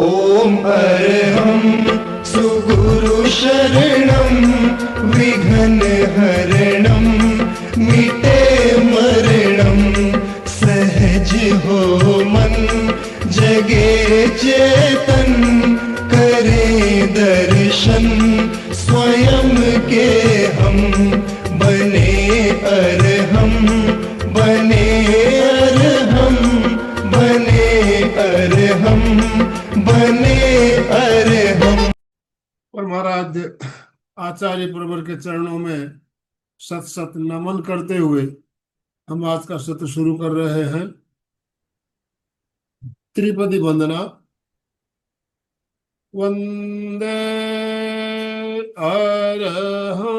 ॐ अर्हं सुगुरु शरणं विघ्नहरणं मिटे मरणं सहज हो मन जगे चेतन करे दर्शन स्वयं के हम बने अर्हम बने अर्हम बने अर्हम बने अर्हम। और महाराज आचार्य प्रवर के चरणों में सत सत नमन करते हुए हम आज का सत्र शुरू कर रहे हैं। त्रिपदी वंदना। वंदे अरहं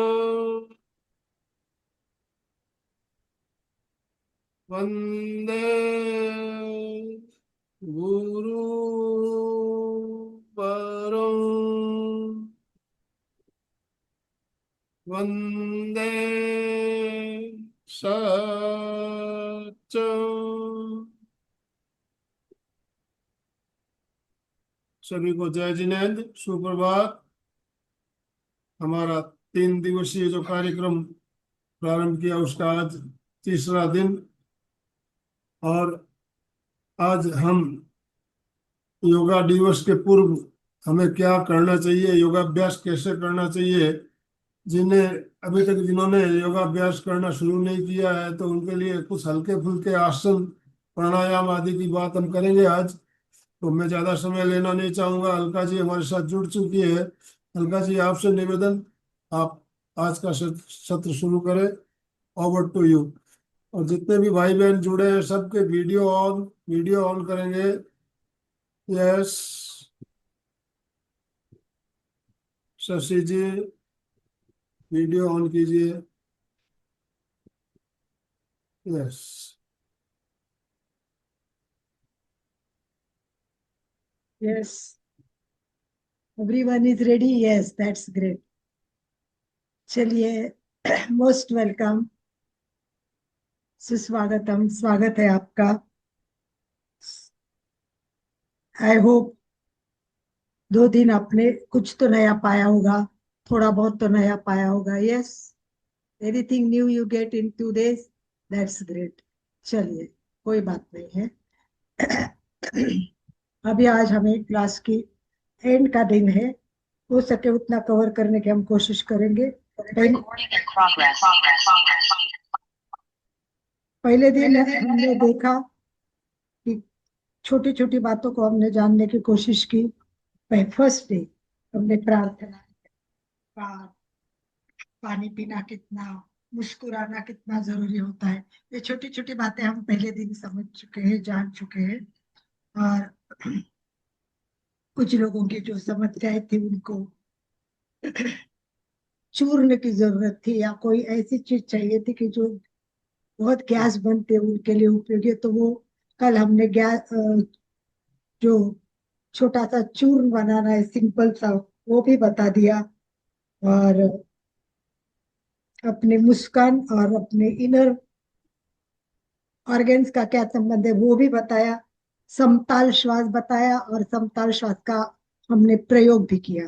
वंदे गुरु परं वंदे सच्चं। सभी को जय जिनेन्द्र, सुप्रभात। हमारा 3 दिवसीय जो कार्यक्रम प्रारंभ किया उसका आज तीसरा दिन, और आज हम योगा दिवस के पूर्व हमें क्या करना चाहिए, योगाभ्यास कैसे करना चाहिए, जिन्हें अभी तक जिन्होंने योगाभ्यास करना शुरू नहीं किया है तो उनके लिए कुछ हल्के फुल्के आसन प्राणायाम आदि की बात हम करेंगे आज। तो मैं ज्यादा समय लेना नहीं चाहूंगा। अलका जी हमारे साथ जुड़ चुकी है। अलका जी, आपसे निवेदन, आप आज का सत्र शुरू करें। Over to you. और जितने भी भाई बहन जुड़े हैं सबके वीडियो ऑन करेंगे। Yes Shashi ji, video on कीजिए। Yes Yes, everyone is ready. Yes, that's great. चलिए, मोस्ट वेलकम, सुस्वागतम, स्वागत है आपका। आई होप 2 दिन आपने कुछ तो नया पाया होगा, थोड़ा बहुत तो नया पाया होगा। Yes, anything new you get in 2 days, that's great. चलिए, कोई बात नहीं है। अभी आज हमें क्लास की एंड का दिन है, हो सके उतना कवर करने की हम कोशिश करेंगे। पहले दिन हमने देखा कि छोटी छोटी बातों को हमने जानने की कोशिश की। फर्स्ट डे हमने प्रार्थना, पानी पीना कितना, मुस्कुराना कितना जरूरी होता है, ये छोटी छोटी बातें हम पहले दिन समझ चुके हैं, जान चुके हैं। और कुछ लोगों की जो समस्याएं थी उनको चूरने की जरूरत थी, या कोई ऐसी चीज चाहिए थी कि जो बहुत गैस बनते उनके लिए उपयोगी है, तो वो कल हमने गैस जो छोटा सा चूर्ण बनाना है सिंपल सा, वो भी बता दिया। और अपने मुस्कान और अपने इनर ऑर्गन्स का क्या संबंध है वो भी बताया। समताल श्वास बताया, और समताल श्वास का हमने प्रयोग भी किया।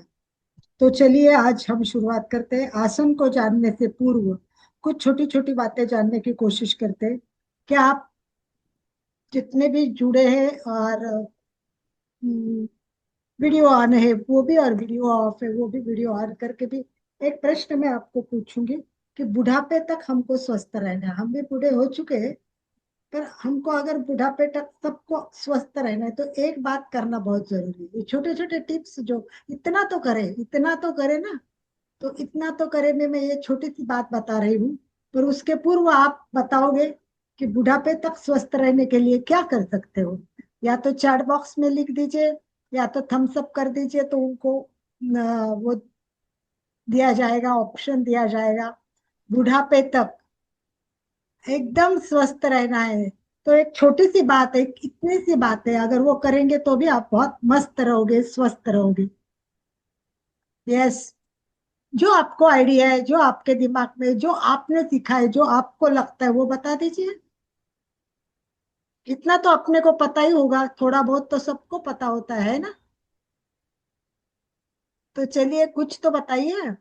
तो चलिए आज हम शुरुआत करते हैं। आसन को जानने से पूर्व कुछ छोटी छोटी बातें जानने की कोशिश करते हैं। क्या आप जितने भी जुड़े हैं और वीडियो ऑन है वो भी, और वीडियो ऑफ है वो भी, वीडियो ऑन करके भी एक प्रश्न मैं आपको पूछूंगी कि बुढ़ापे तक हमको स्वस्थ रहना है। हम भी बूढ़े हो चुके हैं, पर हमको अगर बुढ़ापे तक सबको स्वस्थ रहना है तो एक बात करना बहुत जरूरी है। छोटे छोटे टिप्स जो इतना तो करे ना, तो इतना तो करे में मैं ये छोटी सी बात बता रही हूँ। पर उसके पूर्व आप बताओगे कि बुढ़ापे तक स्वस्थ रहने के लिए क्या कर सकते हो। या तो चैट बॉक्स में लिख दीजिए, या तो थम्स अप कर दीजिए, तो उनको वो दिया जाएगा, ऑप्शन दिया जाएगा। बुढ़ापे तक एकदम स्वस्थ रहना है तो एक छोटी सी बात है, इतनी सी बात है, अगर वो करेंगे तो भी आप बहुत मस्त रहोगे, स्वस्थ रहोगे। यस, जो आपको आइडिया है, जो आपके दिमाग में, जो आपने सीखा है, जो आपको लगता है वो बता दीजिए। इतना तो अपने को पता ही होगा, थोड़ा बहुत तो सबको पता होता है ना। तो चलिए कुछ तो बताइए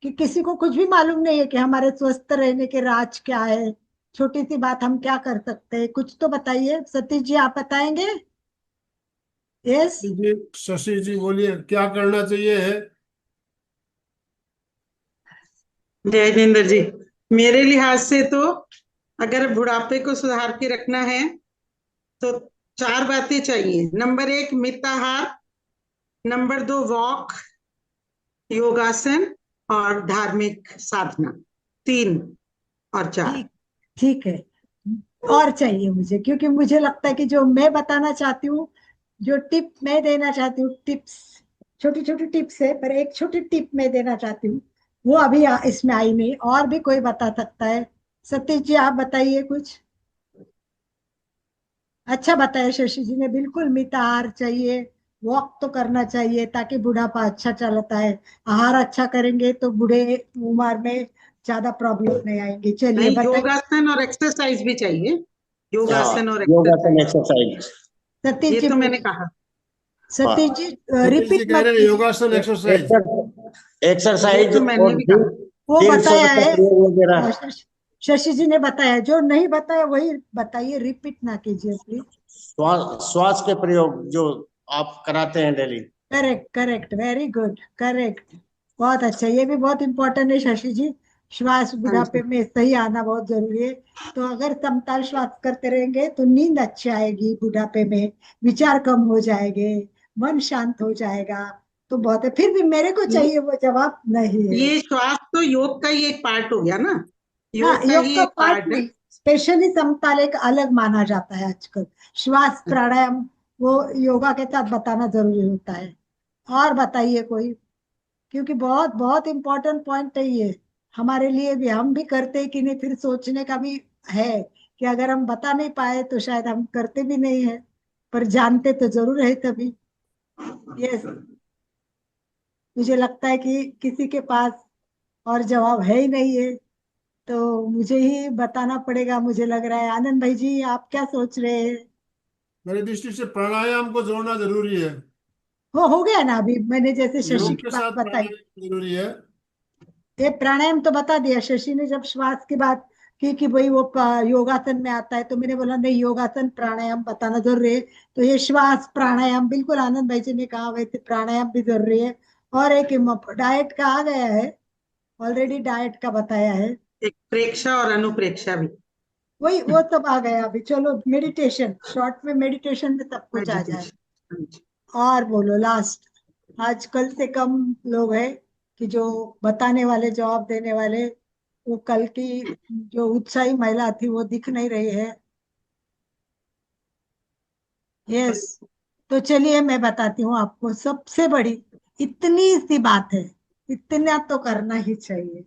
कि किसी को कुछ भी मालूम नहीं है कि हमारे स्वस्थ रहने के राज क्या है। छोटी सी बात हम क्या कर सकते हैं, कुछ तो बताइए। सतीश जी आप बताएंगे? यस। जी शशि जी बोलिए, क्या करना चाहिए है? जय जितेंद्र जी, मेरे लिहाज से तो अगर बुढ़ापे को सुधार के रखना है तो चार बातें चाहिए। नंबर एक मिताहार, नंबर दो वॉक, योगासन और धार्मिक साधना। तीन और चार। ठीक, ठीक है। और चाहिए मुझे, क्योंकि मुझे लगता है कि जो मैं बताना चाहती हूँ, जो टिप मैं देना चाहती हूँ, टिप्स, छोटी छोटी टिप्स है, पर एक छोटी टिप मैं देना चाहती हूँ, वो अभी इसमें आई नहीं। और भी कोई बता सकता है? सतीश जी आप बताइए कुछ। अच्छा बताया शशि जी ने, बिल्कुल मिताहार चाहिए, वॉक तो करना चाहिए ताकि बुढ़ापा अच्छा चलता है। आहार अच्छा करेंगे तो बूढ़े उम्र में ज्यादा प्रॉब्लम नहीं आएंगी। चलिए नहीं, बताइए योगासन और एक्सरसाइज भी चाहिए। हाँ, योगासन और योगासन एक्सरसाइज, एक्सरसाइज। सतीश ये जी तो मैंने बोलिए। कहा। सतीश हाँ, जी सतीश जी रिपीट कह मत रहे हैं कीजिए। योगासन एक्सरसाइज। ये एक्सरसाइज तो मैंने और भी कहा। वो डीप बताया श्वास का है, प्रयोग वगैरह। शशि जी ने बताया। जो नहीं बताया वही बताइए, रिपीट ना कीजिए प्लीज। श्वास के प्रयोग जो आप कराते हैं daily. Correct, correct, very good, correct. बहुत अच्छा, ये भी बहुत इंपॉर्टेंट है शशि जी। श्वास हाँ बुढ़ापे जी। में सही आना बहुत जरूरी है। तो अगर समताल श्वास करते रहेंगे तो नींद अच्छी आएगी बुढ़ापे में, विचार कम हो जाएंगे, मन शांत हो जाएगा। तो बहुत है। फिर भी मेरे को चाहिए वो जवाब नहीं है। ये श्वास तो योग का ही एक पार्ट हो गया ना, हाँ, योग का योग ही का एक पार्ट पार्ट है। नहीं, स्पेशली समताल एक अलग माना जाता है आजकल। श्वास प्राणायाम वो योगा के साथ बताना जरूरी होता है। और बताइए कोई, क्योंकि बहुत बहुत इंपॉर्टेंट पॉइंट है ये हमारे लिए भी। हम भी करते हैं कि नहीं, फिर सोचने का भी है कि अगर हम बता नहीं पाए तो शायद हम करते भी नहीं है, पर जानते तो जरूर है तभी। यस। मुझे लगता है कि किसी के पास और जवाब है ही नहीं है, तो मुझे ही बताना पड़ेगा मुझे लग रहा है। आनंद भाई जी आप क्या सोच रहे हैं? मेरी दृष्टि से प्राणायाम को जोड़ना जरूरी है। वो हो गया ना अभी, मैंने जैसे शशि योग की के बात साथ बताई। प्राणायाम जरूरी है। ये प्राणायाम तो बता दिया शशि ने, जब श्वास की बात की कि भाई वो योगासन में आता है, तो मैंने बोला नहीं, योगासन प्राणायाम बताना जरूरी है। तो ये श्वास प्राणायाम बिल्कुल आनंद भाई जी ने कहा, वैसे प्राणायाम भी जरूरी है। और एक डाइट का आ गया है, ऑलरेडी डाइट का बताया है। एक प्रेक्षा और अनुप्रेक्षा भी। वही वो सब आ गया अभी। चलो मेडिटेशन, शॉर्ट में मेडिटेशन में सब कुछ आ जाए। मेडिटेशन। और बोलो लास्ट। आजकल से कम लोग हैं कि जो बताने वाले, जवाब देने वाले। वो कल की जो उत्साही महिला थी वो दिख नहीं रही है। यस। तो चलिए मैं बताती हूँ आपको सबसे बड़ी, इतनी सी बात है, इतना तो करना ही चाहिए।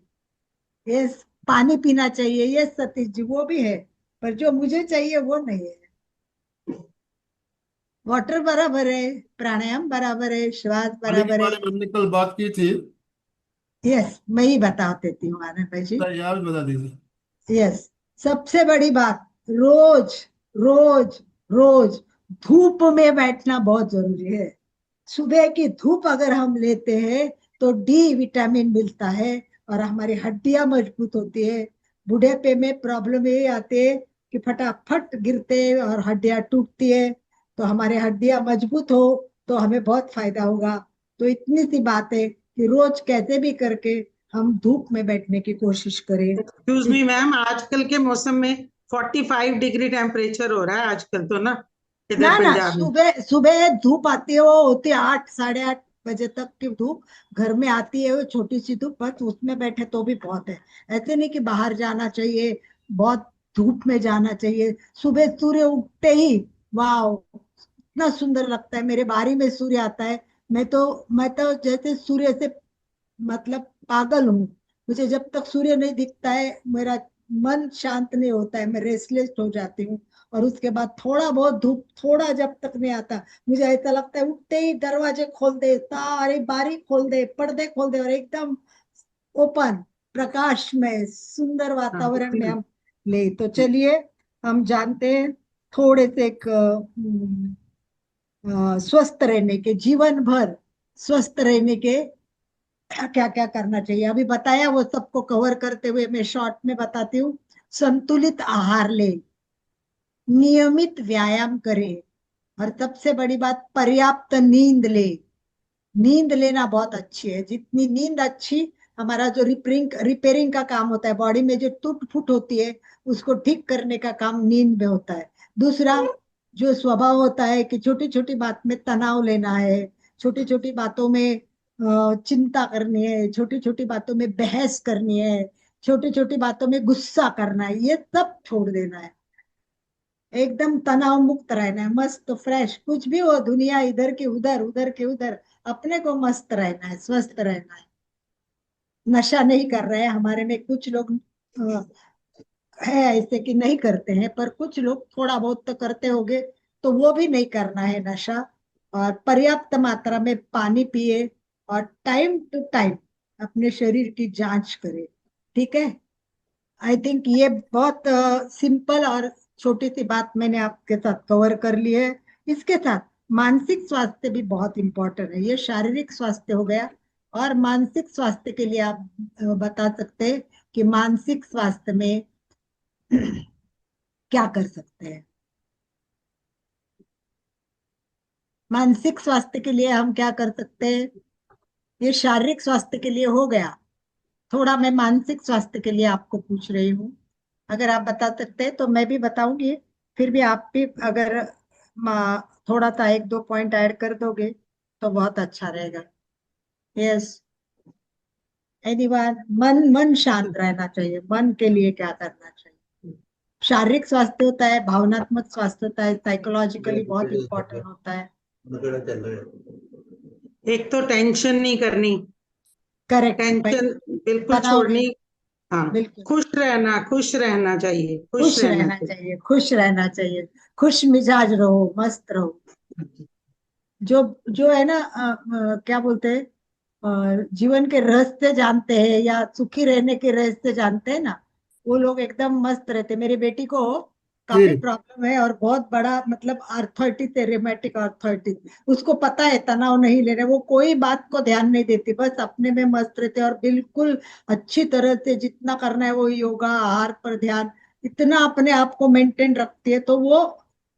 यस, पानी पीना चाहिए। यस सतीश जी वो भी है, पर जो मुझे चाहिए वो नहीं है। वाटर बराबर है, प्राणायाम बराबर है, श्वास पानी के बराबर है। बारे में हमने कल बात की थी। यस, मैं ही बता देती हूँ आनंद भाई जी। बताइए, आप बता दीजिए। यस, सबसे बड़ी बात, रोज रोज रोज धूप में बैठना बहुत जरूरी है। सुबह की धूप अगर हम लेते हैं तो डी विटामिन मिलता है और हमारी हड्डियां मजबूत होती है। बुढ़ेपे में प्रॉब्लम ये आती है कि फटाफट गिरते हैं और हड्डियां टूटती है। तो हमारे हड्डियां मजबूत हो तो हमें बहुत फायदा होगा। तो इतनी सी बात है कि रोज कैसे भी करके हम धूप में बैठने की कोशिश करें। एक्सक्यूज मी मैम, आजकल के मौसम में 45 डिग्री टेम्परेचर हो रहा है आजकल तो ना, ना इधर ना, पंजाब में। सुबह सुबह धूप आती है, वो होती है 8 साढ़े 8 बजे तक की धूप। घर में आती है वो छोटी सी धूप, बस उसमें बैठे तो भी बहुत है। ऐसे नहीं कि बाहर जाना चाहिए, बहुत धूप में जाना चाहिए। सुबह सूर्य उगते ही, वाह, इतना सुंदर लगता है। मेरे बारी में सूर्य आता है, मैं तो जैसे सूर्य से मतलब पागल हूँ। मुझे जब तक सूर्य नहीं दिखता है मेरा मन शांत नहीं होता है, मैं रेस्टलेस हो जाती हूँ। और उसके बाद थोड़ा बहुत धूप, थोड़ा जब तक नहीं आता, मुझे ऐसा लगता है उठते ही दरवाजे खोल दे, सारे बारी खोल दे, पर्दे खोल दे, और एकदम ओपन प्रकाश में सुंदर हाँ, वातावरण में हम ले। तो चलिए हम जानते हैं थोड़े से एक स्वस्थ रहने के जीवन भर स्वस्थ रहने के क्या क्या करना चाहिए, अभी बताया, वो सबको कवर करते हुए मैं शॉर्ट में बताती हूँ। संतुलित आहार ले, नियमित व्यायाम करे, और सबसे बड़ी बात पर्याप्त नींद ले। नींद लेना बहुत अच्छी है, जितनी नींद अच्छी, हमारा जो रिपेयरिंग का काम होता है, बॉडी में जो टूट फूट होती है उसको ठीक करने का काम नींद में होता है। दूसरा, जो स्वभाव होता है कि छोटी छोटी बात में तनाव लेना है, छोटी छोटी बातों में चिंता करनी है, छोटी छोटी बातों में बहस करनी है, छोटी छोटी बातों में गुस्सा करना है, ये सब छोड़ देना है। एकदम तनाव मुक्त रहना है, मस्त फ्रेश, कुछ भी हो दुनिया इधर की उधर, उधर के उधर, अपने को मस्त रहना है, स्वस्थ रहना है। नशा नहीं कर रहे हैं, हमारे में कुछ लोग है ऐसे कि नहीं करते हैं, पर कुछ लोग थोड़ा बहुत तो करते होंगे, तो वो भी नहीं करना है नशा। और पर्याप्त मात्रा में पानी पिए, और टाइम टू टाइम अपने शरीर की जांच करें। ठीक है, आई थिंक ये बहुत सिंपल और छोटी सी बात मैंने आपके साथ कवर कर ली है। इसके साथ मानसिक स्वास्थ्य भी बहुत इंपॉर्टेंट है। ये शारीरिक स्वास्थ्य हो गया, और मानसिक स्वास्थ्य के लिए आप बता सकते हैं कि मानसिक स्वास्थ्य में क्या कर सकते हैं। मानसिक स्वास्थ्य के लिए हम क्या कर सकते हैं, ये शारीरिक स्वास्थ्य के लिए हो गया, थोड़ा मैं मानसिक स्वास्थ्य के लिए आपको पूछ रही हूँ। अगर आप बता सकते हैं तो मैं भी बताऊंगी, फिर भी आप भी अगर थोड़ा सा एक दो पॉइंट ऐड कर दोगे तो बहुत अच्छा रहेगा। Yes, anyone? मन मन शांत रहना चाहिए, मन के लिए क्या करना चाहिए? शारीरिक स्वास्थ्य होता है, भावनात्मक स्वास्थ्य होता है, साइकोलॉजिकली बहुत इंपॉर्टेंट होता है। एक तो टेंशन नहीं करनी, करेक्ट, टेंशन बिल्कुल तनाव नहीं, छोड़नी। हाँ, बिल्कुल खुश रहना चाहिए, खुश खुश रहना रहना चाहिए। चाहिए, खुश रहना चाहिए, खुश मिजाज रहो, मस्त रहो। जो जो है ना क्या बोलते हैं, जीवन के रहस्य जानते हैं या सुखी रहने के रहस्य जानते हैं ना, वो लोग एकदम मस्त रहते हैं। मेरी बेटी को काफी जी। प्रॉब्लम है, और बहुत बड़ा मतलब आर्थराइटिस है, रिमेटिक आर्थराइटिस। उसको पता है तनाव नहीं लेना, वो कोई बात को ध्यान नहीं देती, बस अपने में मस्त रहते हैं, और बिल्कुल अच्छी तरह से जितना करना है वो योगा, आहार पर ध्यान, इतना अपने आप को मेंटेन रखती है, तो वो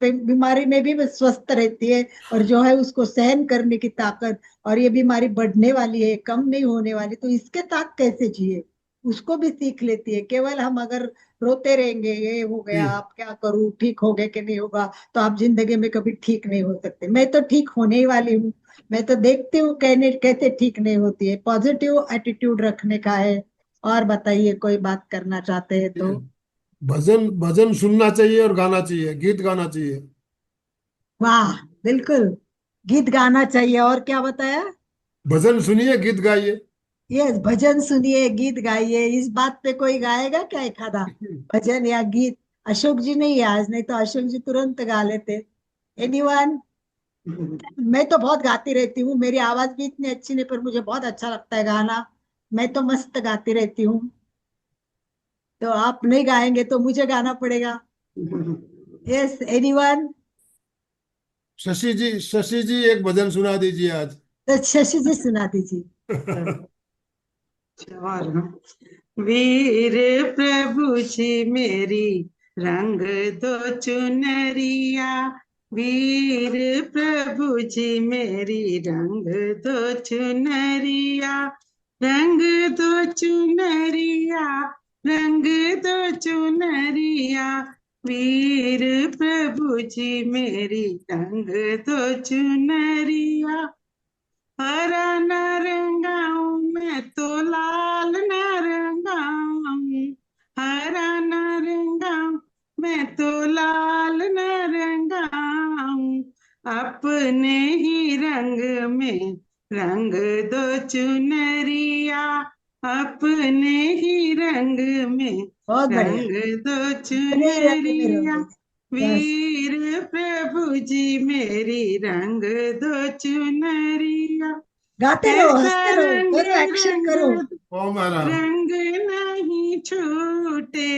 बीमारी में भी स्वस्थ रहती है। और जो है उसको सहन करने की ताकत, और ये बीमारी बढ़ने वाली है, कम नहीं होने वाली, तो इसके साथ कैसे जिए उसको भी सीख लेती है। केवल हम अगर रोते रहेंगे, ये हो गया, जी। आप क्या करूं, ठीक हो गए कि नहीं होगा, तो आप जिंदगी में कभी ठीक नहीं हो सकते। मैं तो ठीक होने ही वाली हूँ, मैं तो देखती हूँ कहने कैसे ठीक नहीं होती है। पॉजिटिव एटीट्यूड रखने का है। और बताइए, कोई बात करना चाहते हैं तो? भजन भजन सुनना चाहिए और गाना चाहिए, गीत गाना चाहिए। वाह, बिल्कुल, गीत गाना चाहिए, और क्या बताया? भजन सुनिए, गीत गाइए। यस, भजन सुनिए, गीत गाइए। इस बात पे कोई गाएगा क्या एक आधा भजन या गीत? अशोक जी नहीं है आज, नहीं तो अशोक जी तुरंत गा लेते। एनीवन? मैं तो बहुत गाती रहती हूँ, मेरी आवाज भी इतनी अच्छी नहीं, पर मुझे बहुत अच्छा लगता है गाना। मैं तो मस्त गाती रहती हूँ। तो आप नहीं गाएंगे तो मुझे गाना पड़ेगा। Yes, anyone? शशि जी एक भजन सुना दीजिए आज। तो शशि जी सुना दीजिए। और वीर प्रभु जी मेरी रंग दो चुनरिया, वीर प्रभु जी मेरी रंग दो चुनरिया, रंग दो चुनरिया, रंग दो चुनरिया, वीर प्रभु जी मेरी रंग दो चुनरिया। हरा न रंगाऊं मैं तो लाल न रंगाऊं, हरा न रंगाऊं मैं तो लाल न रंगाऊं, अपने ही रंग में रंग दो चुनरिया, अपने ही रंग में बहुत बढ़िया, रंग दो अपने ही रंग में चुनरिया, रहोगे। बस, वीर प्रभु जी मेरी रंग दो चुनरिया। गाते रहो, ऐसा हंसते रहो, रंग करो, एक्शन रंग करो। ओ महाराज। रंग नहीं छूटे,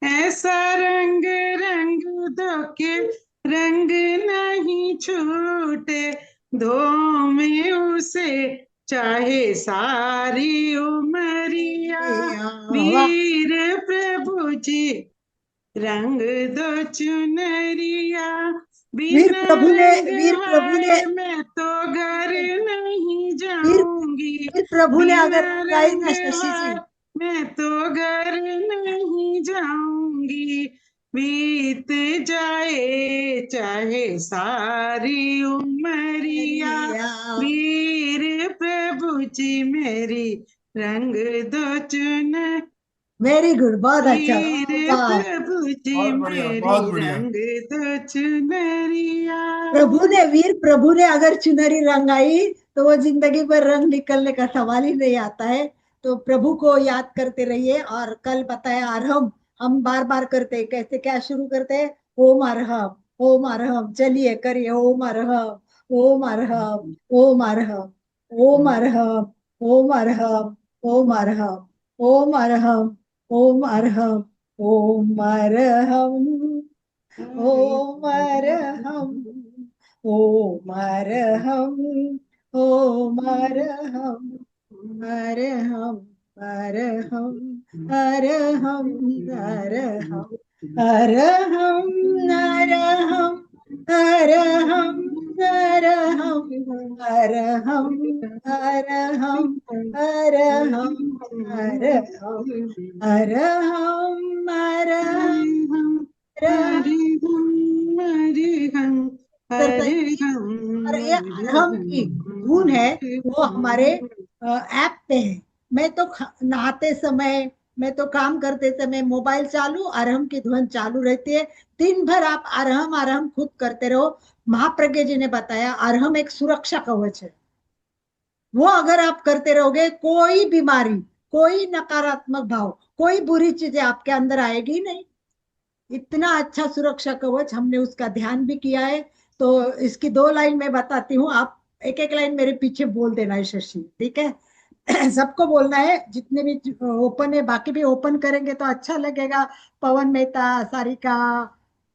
ऐसा रंग रंग दो के रंग नहीं छूटे, धोमे उसे चाहे सारी उमरिया। वाह, वीर प्रभु जी रंग दो चुनरिया। बिना रंग वीर प्रभु ने हाय मैं तो घर नहीं वीर जाऊंगी। वीर प्रभु ने बिना अगर गाई रंग ना शशि जी, हाय मैं तो घर नहीं जाऊंगी। बीत जाए चाहे सारी उमरिया। हरिया, वीर प्रभु जी मेरी रंग दो चुन। वेरी गुड, बहुत अच्छा, वीर वाह। प्रभु जी बहुत बढ़िया, मेरी बहुत बढ़िया। रंग दो चुनरिया। वीर प्रभु ने अगर चुनरी रंगाई तो वो जिंदगी भर रंग निकलने का सवाल ही नहीं आता है। तो प्रभु को याद करते रहिए। और कल बताया हम बार बार करते हैं, कैसे क्या शुरू करते हैं, ओम अरहम, ओम अरहम, चलिए करिए, ओम अरहम, ओम अरहम, ओम अरहम, ओम अरहम, ओम अरहम, ओम अरहम, ओम अरहम, ओम अरहम, ओम अरहम, ओम अरहम, ओम अरहम, ओम अरहम, अरहम, अरहम, अरहम, अरहम, अरहम, अरहम, अरहम, अरहम, अरहम, अरहम, अरहम, अरहम, अरहम, अरहम, हरे अरहम हम हरे हम करता है। हरे हम और ये हरे अरहम की धुन है, वो हमारे हम। ऐप पे है। मैं तो नहाते समय, मैं तो काम करते समय मोबाइल चालू, अरहम की धुन चालू रहती है। दिन भर आप अरहम अरहम खुद करते रहो। महाप्रज्ञ जी ने बताया अरहम एक सुरक्षा कवच है। वो अगर आप करते रहोगे, कोई बीमारी, कोई नकारात्मक भाव, कोई बुरी चीजें आपके अंदर आएगी ही नहीं। इतना अच्छा सुरक्षा कवच, हमने उसका ध्यान भी किया है। तो इसकी दो लाइन मैं बताती हूँ, आप एक एक लाइन मेरे पीछे बोल देना है शशि, ठीक है? सबको बोलना है, जितने भी ओपन है, बाकी भी ओपन करेंगे तो अच्छा लगेगा। पवन मेहता, सारिका,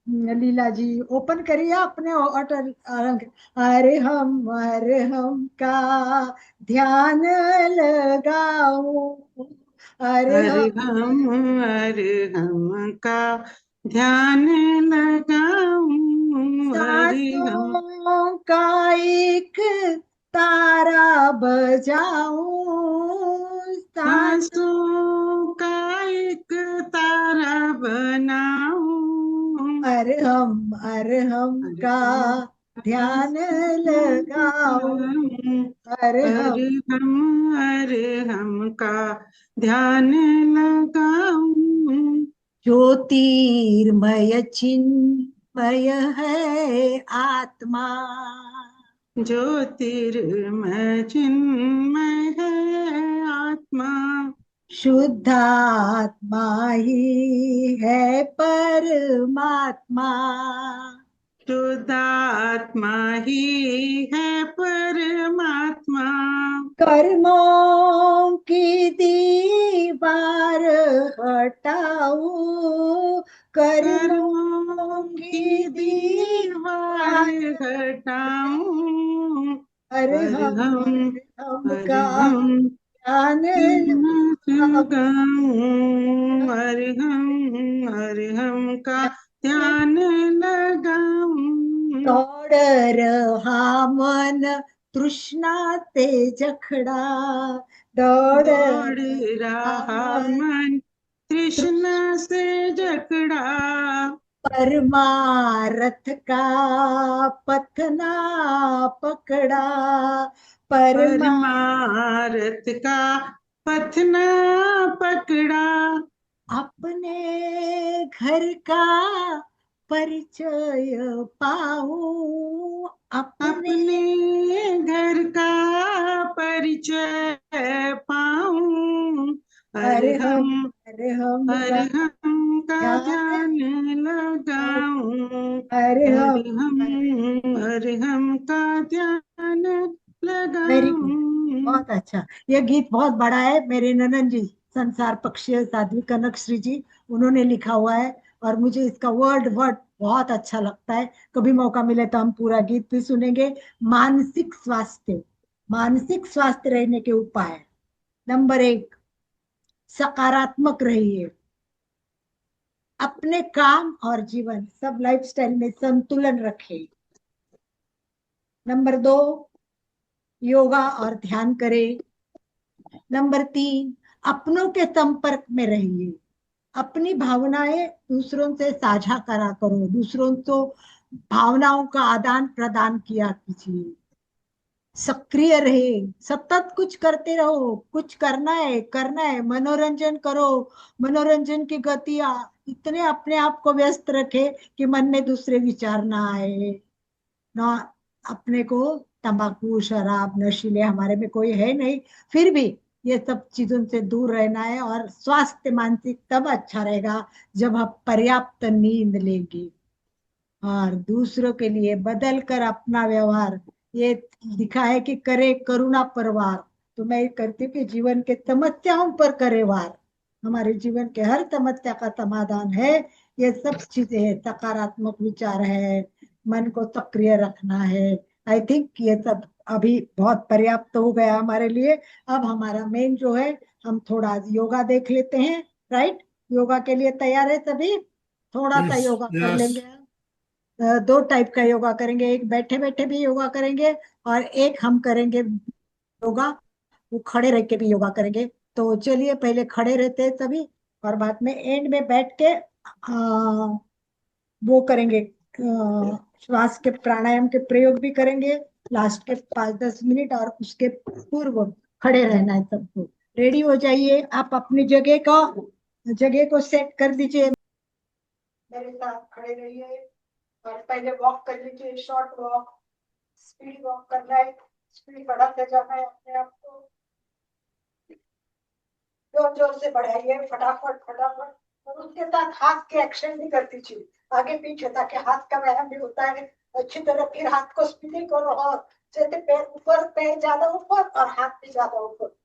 लीला जी, ओपन करिए अपने ऑटो। अरे हम का ध्यान लगाऊं, अरे हरे हम का ध्यान लगाऊं। हरे हम सांसों का एक तारा बजाऊं, सांसों सांसों का एक तारा बनाऊं। अरहम हरे का हम ध्यान लगाऊं, अरहम हरे हम का ध्यान लगाऊं। ज्योतिर्मय चिन्मय है आत्मा, ज्योतिर्मय चिन्मय है आत्मा। शुद्धात्मा ही है परमात्मा, शुद्धात्मा ही है परमात्मा। कर्मों की दीवार हटाओ, कर्मों कर्मों की की दीवार दीवार, हटाऊं। अरहम हर का हम ध्यान लगाओ, लगाऊं। हर हम का ध्यान लगाऊं। दौड़ रहा मन तृष्णा ते जखड़ा, दौड़ दौड़ रहा रहा मन मन तृष्णा से जकड़ा। परमारथ का पथना पकड़ा, परमा परमारथ का पथ न पकड़ा। अपने घर का परिचय पाऊं, अपने अपने घर का परिचय पाऊं। हर अरहम, हम अरहम हर का हम का ध्यान ध्यान लगाऊं, लगाऊं। अरहम, हर हम का ध्यान वेरी गुड, लगाऊं। बहुत अच्छा। ये गीत बहुत बड़ा है, मेरे ननन जी, संसार पक्षी साध्वी कनक श्री जी, उन्होंने लिखा हुआ है। और मुझे इसका वर्ड वर्ड बहुत अच्छा लगता है। कभी मौका मिले तो हम पूरा गीत भी सुनेंगे। मानसिक स्वास्थ्य रहने के उपाय। नंबर 1, सकारात्मक रहिए। अपने काम और जीवन सब लाइफस्टाइल में संतुलन रखें। नंबर 2, योगा और ध्यान करें। नंबर 3, अपनों के संपर्क में रहिए। अपनी भावनाएं दूसरों से साझा करा करो, दूसरों को भावनाओं का आदान प्रदान किया कीजिए। सक्रिय रहे, सतत कुछ करते रहो, कुछ करना है, मनोरंजन करो। मनोरंजन की गतियां इतने अपने आप को व्यस्त रखे कि मन में दूसरे विचार ना आए ना। अपने को तंबाकू शराब नशीले हमारे में कोई है नहीं, फिर भी ये सब चीजों से दूर रहना है। और स्वास्थ्य मानसिक तब अच्छा रहेगा जब हम पर्याप्त नींद लेंगे। और दूसरों के लिए बदल कर अपना व्यवहार, ये लिखा है कि करे करुणा पर वार। तो मैं करती हूँ कि जीवन के समस्याओं पर करे वार। हमारे जीवन के हर समस्या का समाधान है। ये सब चीजें है, सकारात्मक विचार है, मन को सक्रिय रखना है। आई थिंक ये सब अभी बहुत पर्याप्त हो गया हमारे लिए। अब हमारा मेन जो है, हम थोड़ा योगा देख लेते हैं। राइट, योगा के लिए तैयार है सभी? थोड़ा सा यस योगा कर यस। लेंगे। 2 टाइप का योगा करेंगे, एक बैठे बैठे भी योगा करेंगे और एक हम करेंगे योगा वो खड़े रह के भी योगा करेंगे। तो चलिए पहले खड़े रहते हैं सभी, और बाद में एंड में बैठ के वो करेंगे, श्वास के प्राणायाम के प्रयोग भी करेंगे लास्ट के 5-10 मिनट। और उसके पूर्व खड़े रहना है सबको। रेडी हो जाइए, आप अपनी जगह को सेट कर दीजिए। मेरे साथ खड़े रहिए और पहले वॉक कर लीजिए, शॉर्ट वॉक। स्पीड वॉक करना है, स्पीड बढ़ाते जाना है अपने आप को। जोर जोर से बढ़ाइए, फटाफट फटाफट। और उसके साथ हाथ के एक्शन भी कर दीजिए, आगे पीछे, ताकि हाथ का व्यायाम भी होता है अच्छी तरह। फिर हाथ को स्पिनिंग करो, और जैसे पैर ऊपर, पैर ज्यादा ऊपर और हाथ भी ज्यादा ऊपर।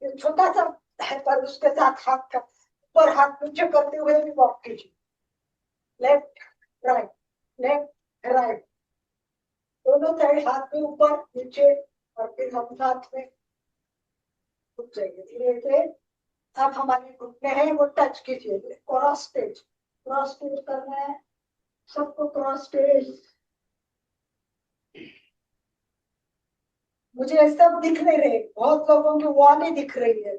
ये छोटा सा है, पर उसके साथ हाथ का ऊपर हाथ नीचे करते हुए भी वॉक कीजिए। लेफ्ट राइट, लेफ्ट राइट, दोनों साइड हाथ में ऊपर नीचे। और फिर हम साथ में रुक जाइए धीरे धीरे। अब हमारे घुटने हैं वो टच कीजिए, क्रॉस स्टेज करना है सबको, क्रॉस स्टेज। मुझे ये सब दिख नहीं रहे, बहुत लोगों की वॉल ही दिख रही है।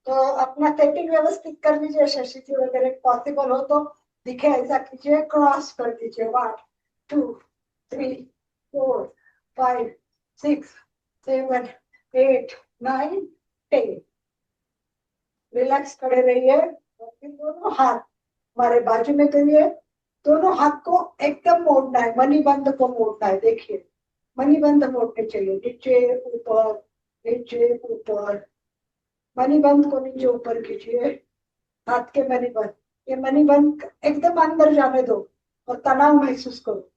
तो अपना सेटिंग व्यवस्थित कर लीजिए, शशि जी वगैरह पॉसिबल हो तो दिखे ऐसा कीजिए, क्रॉस कर दीजिए। 1 2 3 4 5 6 7 8 9 10। रिलैक्स खड़े रहिए। और फिर दोनों हाथ हमारे बाजू में करिए। दोनों हाथ को एकदम मोड़ना है, मणिबंध को मोड़ना है। देखिए मणिबंध मोड़ने चाहिए, नीचे ऊपर नीचे ऊपर। मणिबंध को नीचे ऊपर कीजिए, हाथ के मणिबंध। ये मणिबंध एकदम अंदर जाने दो और तनाव महसूस करो।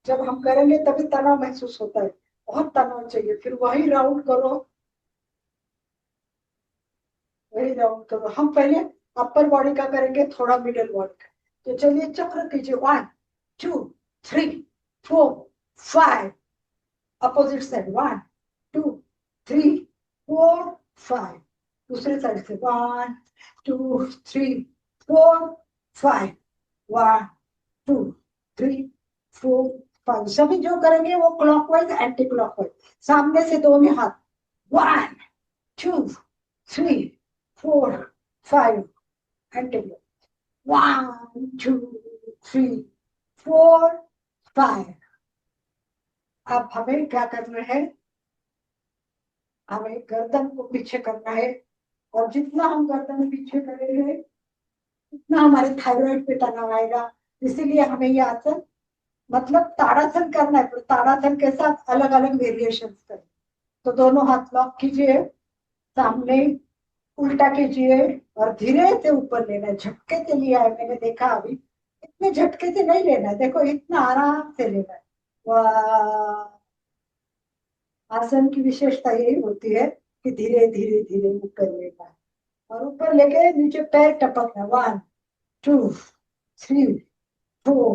जब हम करेंगे तभी तनाव महसूस होता है, बहुत तनाव चाहिए। फिर वही राउंड करो, वही राउंड करो। हम पहले अपर बॉडी का करेंगे, थोड़ा मिडल बॉडी का। तो चलिए चक्र कीजिए, 1 2 3 4 5। Opposite side, 1 2 3 4 5। दूसरे साइड से 1 2 3 4 5। 1 2 3 4 5। सभी जो करेंगे वो क्लॉकवाइज एंटी क्लॉकवाइज। सामने से दोनों हाथ, 1 2 3 4 5 एंटी क्लॉक। 1 2 3 4 5। अब हमें क्या करना है, हमें गर्दन को पीछे करना है। और जितना हम गर्दन पीछे करेंगे उतना हमारे थायराइड पे तनाव आएगा। इसीलिए हमें ये आसन, मतलब ताड़ासन करना है, पर ताड़ासन के साथ अलग अलग वेरिएशन करें। तो दोनों हाथ लॉक कीजिए, सामने उल्टा कीजिए और धीरे से ऊपर लेना है। झटके से लिया है मैंने देखा, अभी इतने झटके से नहीं लेना है। देखो इतना आराम से लेना है। वाह, आसन की विशेषता यही होती है कि धीरे धीरे धीरे ऊपर लेना है और ऊपर लेके नीचे पैर टपकना। 1 2 3 4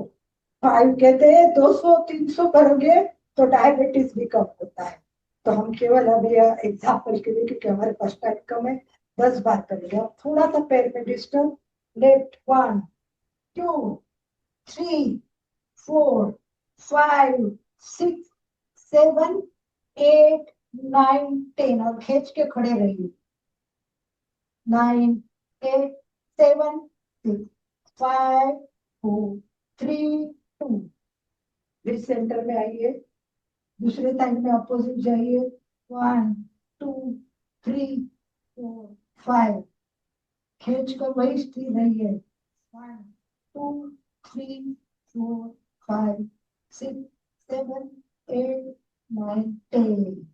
5 कहते हैं 200 300 करोगे तो डायबिटीज भी कम होता है। तो हम केवल अभी एग्जाम्पल के लिए, क्योंकि हमारे पास टाइम कम है, 10 बार करेंगे। अब थोड़ा सा पैर में डिस्टेंस, लेफ्ट 1 2 3 4 5 6 7 8 9 10 और खींच के खड़े रहिए। 9 8 7 6 5 4 3 2। फिर सेंटर में आइए, दूसरे साइड में अपोजिट जाइए। 1 2 3 4 5। खींच कर वही स्थिर रहिए। 1 2 3 4 5 6 7 8 9 10।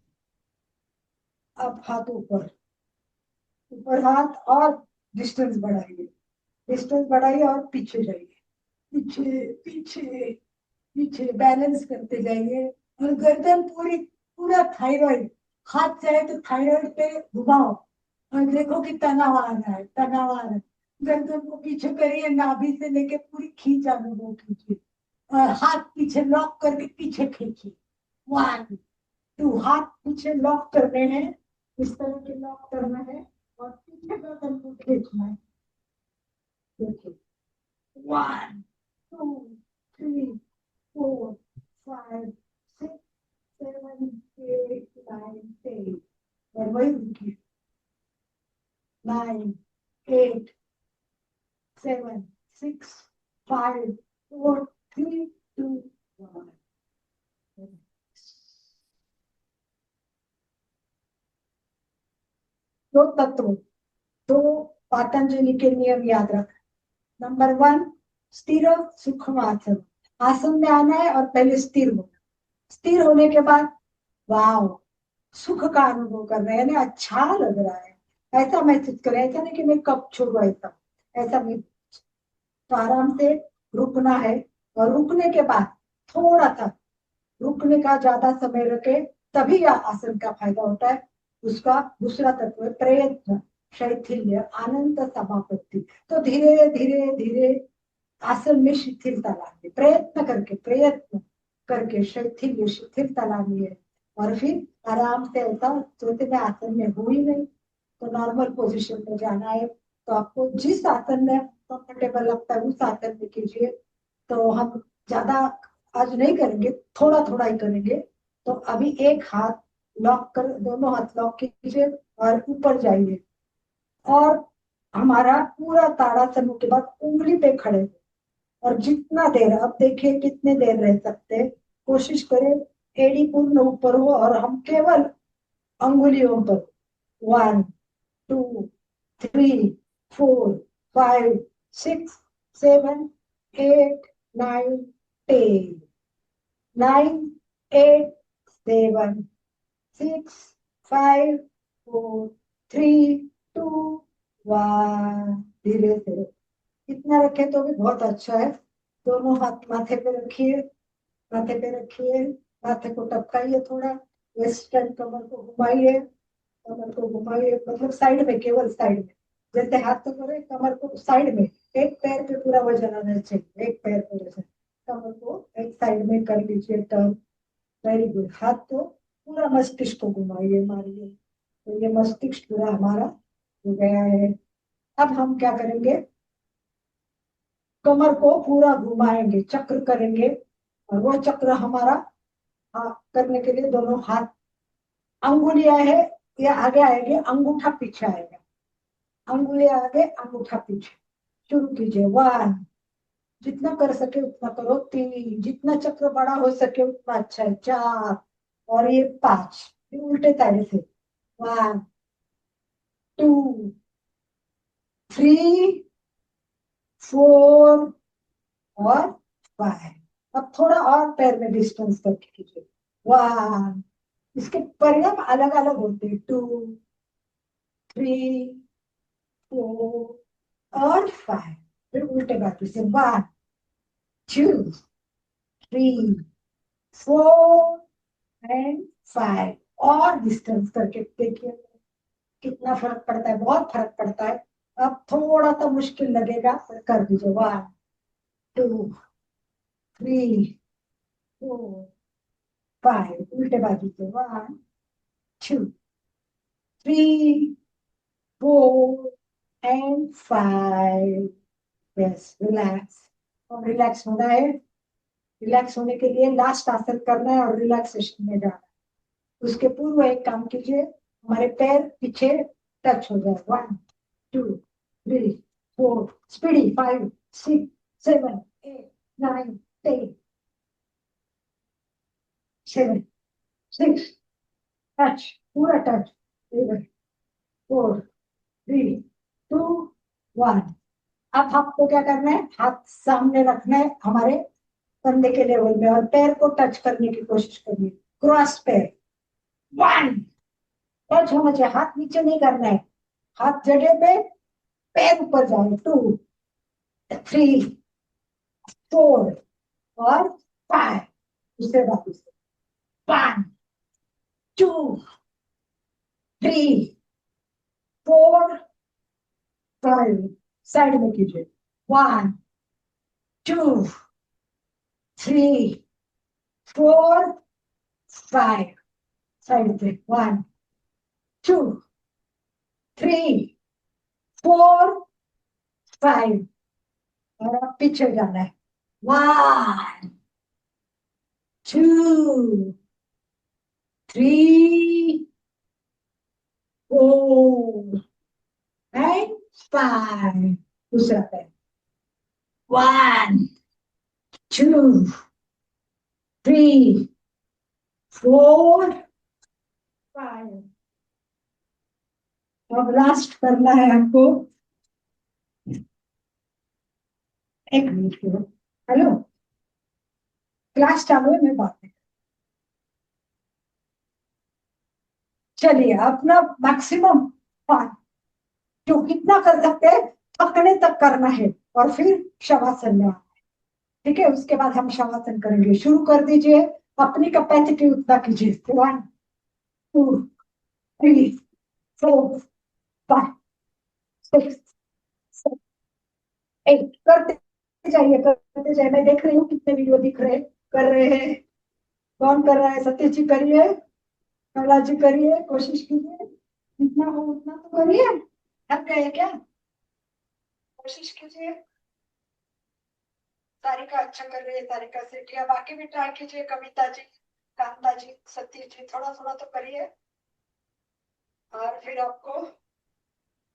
अब हाथ ऊपर, ऊपर हाथ और डिस्टेंस बढ़ाइए, डिस्टेंस बढ़ाइए और पीछे जाइए, पीछे पीछे पीछे बैलेंस करते जाइए। और गर्दन पूरी, पूरा थायराइड, हाथ चाहे तो थायराइड पे घुमाओ और देखो कि तनाव आ रहा है, तनाव आ रहा है। गर्दन को पीछे करिए, नाभि से लेके पूरी खींच अनुभव कीजिए और हाथ पीछे लॉक करके पीछे खींचिए। 1 2 हाथ पीछे लॉक करने हैं, इस तरह के लॉक करना है और पीछे गर्दन को खींचना है। देखिए 1 2 3 4 5 6 7 8 9 10। और वही रुकिए। 9 8 7 6 5 4 3 2 1। दो तत्व, दो पतंजलि के नियम याद रखना। नंबर 1, स्थिर सूक्ष्म आसन। आसन में आना है और पहले स्थिर होना। स्थिर होने के बाद वाव, सुख का अनुभव कर रहे हैं ना, अच्छा लग रहा है, ऐसा महसूस करें। ऐसा नहीं कि मैं कब छोड़ू, ऐसा ऐसा नहीं। तो आराम से रुकना है और रुकने के बाद थोड़ा सा रुकने का ज्यादा समय रखे, तभी आसन का फायदा होता है। उसका दूसरा तत्व है प्रयत्न, शैथिल्य, आनंद, समापत्ति। तो धीरे धीरे धीरे आसन में शिथिलता लानी, प्रयत्न करके शैथिल्य शिथिलता लानी है। और फिर आराम से, ऐसा सोचते मैं आसन में हूं ही नहीं, तो नॉर्मल पोजीशन में जाना है। तो आपको जिस आसन में कंफर्टेबल लगता है उस आसन में कीजिए। तो हम ज्यादा आज नहीं करेंगे, थोड़ा थोड़ा ही करेंगे। तो अभी एक हाथ लॉक कर, दोनों हाथ लॉक कीजिए और ऊपर जाइए। और हमारा पूरा ताड़ासन के बाद उंगली पे खड़े हो। और जितना देर, अब देखिए कितने देर रह सकते हैं, कोशिश करें एड़ी पूर्ण ऊपर हो और हम केवल अंगुलियों पर। 1 2 3 4 5 6 7 8 9 10। 9 8 7 6 5 4 3 2 1। धीरे से इतना रखे तो भी बहुत अच्छा है। दोनों हाथ माथे पे रखिए, माथे पे रखिए, माथे को टपकाइए थोड़ा, वेस्टर्न कमर को घुमाइए, कमर को घुमाइए, मतलब साइड में, केवल साइड में। जैसे हाथ तो करे, कमर को साइड में, एक पैर पे पूरा वजन आना चाहिए, एक पैर पे वजन। कमर को एक साइड में कर लीजिए टर्न। Very good. हाथ तो पूरा मस्तिष्क को घुमाइए, मारिए। तो ये मस्तिष्क पूरा हमारा हो गया है। अब हम क्या करेंगे, कमर को पूरा घुमाएंगे, चक्र करेंगे। और वो चक्र हमारा करने के लिए दोनों हाथ, अंगुलियां है ये आगे आएंगे, अंगूठा पीछे आएगा, अंगुलियां आगे, अंगूठा पीछे। शुरू कीजिए। 1, जितना कर सके उतना करो। 3, जितना चक्र बड़ा हो सके उतना अच्छा है। 4, और ये 5, उल्टे साइड से। 1 2 3 4 और 5। अब थोड़ा और पैर में डिस्टेंस करके कीजिए। 1, इसके परिणाम अलग अलग होते हैं। 2 3 4 और 5। फिर उल्टे बाजू से 1 2 3 4 एंड 5 और डिस्टेंस करके देखिए कितना फर्क पड़ता है। बहुत फर्क पड़ता है। अब थोड़ा सा मुश्किल लगेगा पर कर दीजिए। 1 2 3 4 5 उल्टे बाजू से 1 2 3 4 and 5 यस रिलैक्स और रिलैक्स होना है रिलैक्स होने के लिए लास्ट आसन करना है और रिलैक्सेशन में जाना है उसके पूर्व एक काम कीजिए हमारे पैर पीछे टच हो जाए 1 2 3 4 स्पीडी 5 6 7 8 9 10 7 6 टच पूरा टच 7 4 3 2 1 अब आपको क्या करना है हाथ सामने रखना है हमारे कंधे के लेवल में और पैर को टच करने की कोशिश करिए क्रॉस पैर 1 टच होना चाहिए हाथ नीचे नहीं करना है हाथ जगह पे पैर ऊपर जाए 2 3 4 और 5 दूसरे बाजू से 1 2 3 4 5 साइड में कीजिए 1 2 3 4 5 साइड से 1 2 3 4 5 और अब पीछे जाना है 1 2 3 4 and 5 दूसरा पैर 1 2 3 4 5 अब लास्ट करना है हमको एक मिनट हेलो क्लास चालू है मैं बात नहीं चलिए अपना मैक्सिमम 5 जो कितना कर सकते हैं थकने तक करना है और फिर शवासन में आना है ठीक है उसके बाद हम शवासन करेंगे शुरू कर दीजिए अपनी कैपेसिटी उतना कीजिए 1 2 3 4 5 6 7 8 करते जाइए मैं देख रही हूँ कितने वीडियो दिख रहे कर रहे हैं कौन कर रहा है सतीश जी करिए कमला जी करिए कोशिश कीजिए जितना हो उतना तो करिए थक गए क्या कोशिश कीजिए सारिका अच्छा कर रही है सारिका सेठिया बाकी भी ट्राई कीजिए कविता जी कांता जी सतीश जी थोड़ा थोड़ा तो करिए और फिर आपको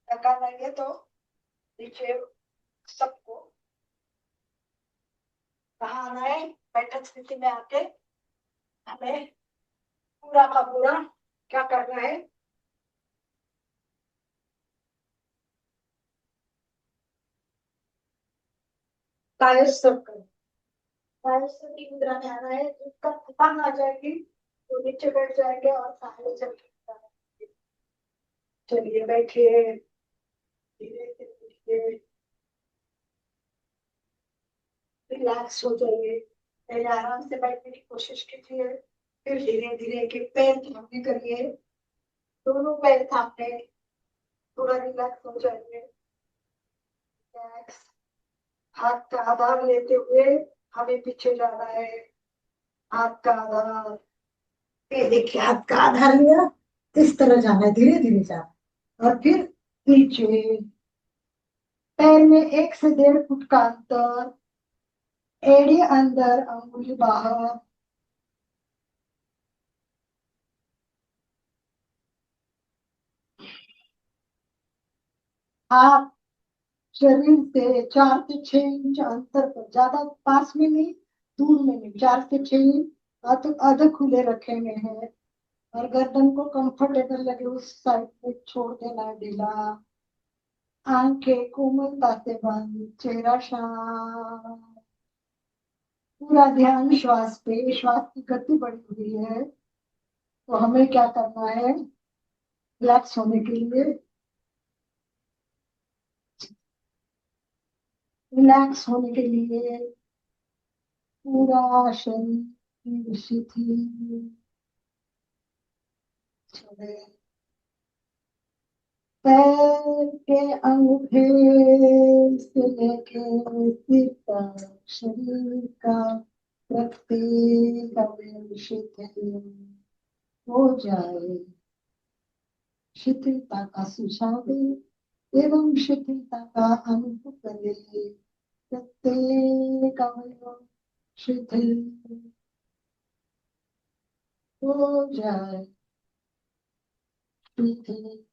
थकान आएंगे तो नीचे सबको कहाँ आना है बैठक स्थिति में आके हमें पूरा का पूरा क्या करना है कायस्थ करना कायस्थ की मुद्रा में आना है जिसका थकान आ जाएगी तो नीचे बैठ जाएंगे और कायस्थ चलिए बैठिए धीरे से बैठिए रिलैक्स हो जाइए पहले आराम से बैठने की कोशिश कीजिए फिर धीरे धीरे के पैर थामने करिए दोनों पैर थामने थोड़ा रिलैक्स हो जाइए रिलैक्स हाथ का आधार लेते हुए हमें पीछे जाना है हाथ का आधार ये देखिए हाथ का आधार लिया इस तरह जाना है धीरे धीरे जाना और फिर नीचे पैर में 1 से 1.5 फुट का अंतर एड़ी अंदर अंगुली बाहर आप शरीर से 4 से 6 इंच अंतर पर ज्यादा पास में नहीं दूर में नहीं 4 से 6 इंच आधे खुले रखे हुए हैं और गर्दन को कंफर्टेबल लगे उस साइड पे छोड़ देना है ढीला आंखें कोमलता से बंद चेहरा शांत पूरा ध्यान श्वास पे श्वास की गति बढ़ी हुई है तो हमें क्या करना है रिलैक्स होने के लिए रिलैक्स होने के लिए पूरा शरीर शिथिल छोड़े पैर के अंगूठे से लेके सिर तक शरीर का प्रत्येक अवयव शिथिल हो जाए, शिथिलता का सुझाव दे एवं शिथिलता का अनुभव करे। प्रत्येक अवयव शिथिल हो जाए, शिथिल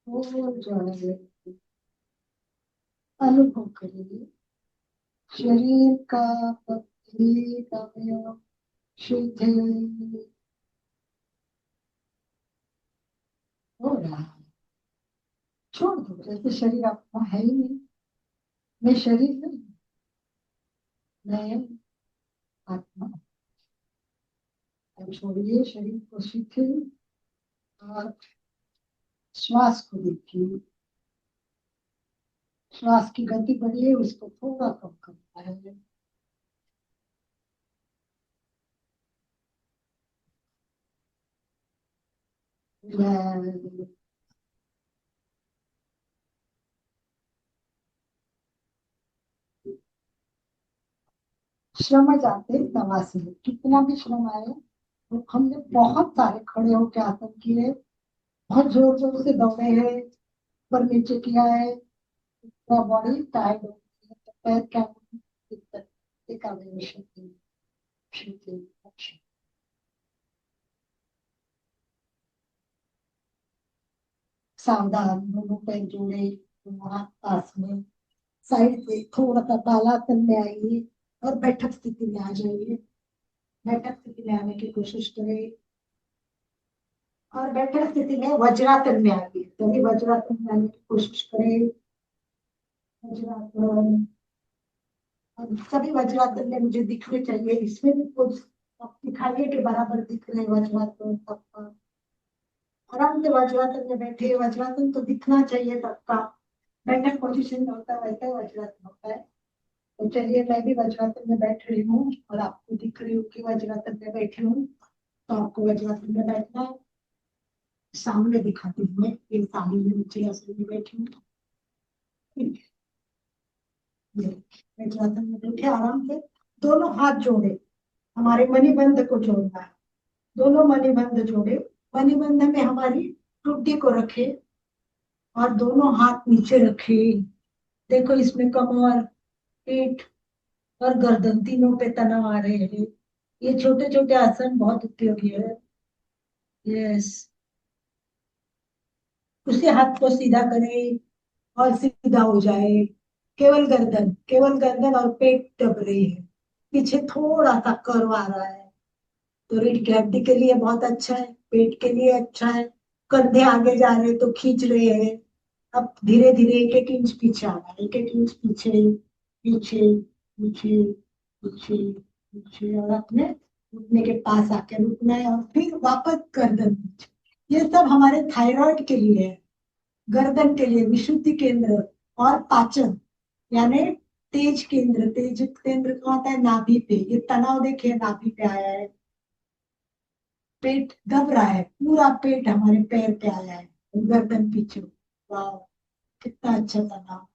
हो जाए, अनुभव करिए शरीर का प्रत्येक अवयव शिथिल हो रहा है। छोड़ दो, जैसे शरीर अपना है ही नहीं, मैं शरीर नहीं, मैं आत्मा। अब छोड़िए शरीर को शिथिल और श्वास को देखिए, श्वास की गति बढ़िए, उसको थोड़ा कम करना है। श्रम जाते दवा से, कितना भी श्रम आए, तो हमने बहुत सारे खड़े होकर आसन किए, बहुत जोर जोर से दौड़े हैं, ऊपर नीचे किया है, पूरा बॉडी टायर्ड हो गई है, तो पैर क्या दिक्कत, एक सावधान, दोनों पैर जोड़े, दोनों हाथ पास में, साइड से थोड़ा सा तालासन में आइए और बैठक स्थिति में आ जाइए। बैठक स्थिति में आने की कोशिश करें और बैठक स्थिति में वज्रासन में आइए, तभी वज्रासन में आने की कोशिश करें। वज्रासन, सभी वज्रासन में मुझे दिखने चाहिए, इसमें भी कुछ दिखाइए कि बराबर दिख रहे वज्रासन सबका। आराम से वज्रासन में बैठे, वज्रासन तो दिखना चाहिए सबका, बैठक पोजीशन में होता है वैसा ही वज्रासन होता है। तो चलिए, मैं भी वज्रासन में बैठ रही हूँ और आपको दिख रही हूँ कि वज्रासन में बैठी हूँ, तो आपको वज्रासन में बैठना है। सामने दिखाती हूँ मैं, ये सामने में वज्रासन में बैठी हूँ। वज्रासन में बैठे आराम से, दोनों हाथ जोड़े, हमारे मणिबंध को जोड़ना है, दोनों मणिबंध जोड़े, मणिबंध में हमारी टूटी को रखे और दोनों हाथ नीचे रखे। देखो इसमें कमर, पीठ और गर्दन तीनों पे तनाव आ रहे हैं। ये छोटे छोटे आसन बहुत उपयोगी है। यस, उसी हाथ को सीधा करें और सीधा हो जाए। केवल गर्दन, केवल गर्दन और पेट दब रही है, पीछे थोड़ा सा कर्व आ रहा है, तो रीढ़ की हड्डी के लिए बहुत अच्छा है, पेट के लिए अच्छा है। कंधे आगे जा रहे तो खींच रहे हैं, अब धीरे धीरे एक एक इंच पीछे आना है, एक एक इंच पीछे पीछे पीछे पीछे पीछे, और अपने घुटने के पास आके रुकना है और फिर वापस गर्दन पीछे। ये सब हमारे थायराइड के लिए है, गर्दन के लिए विशुद्धि केंद्र और पाचन, यानी तेज केंद्र। तेज केंद्र कहाँ होता है? नाभि पे। ये तनाव देखिए नाभि पे आया है, पेट दब रहा है, पूरा पेट हमारे पैर पे आया है, गर्दन पीछे। वाह, कितना अच्छा तनाव।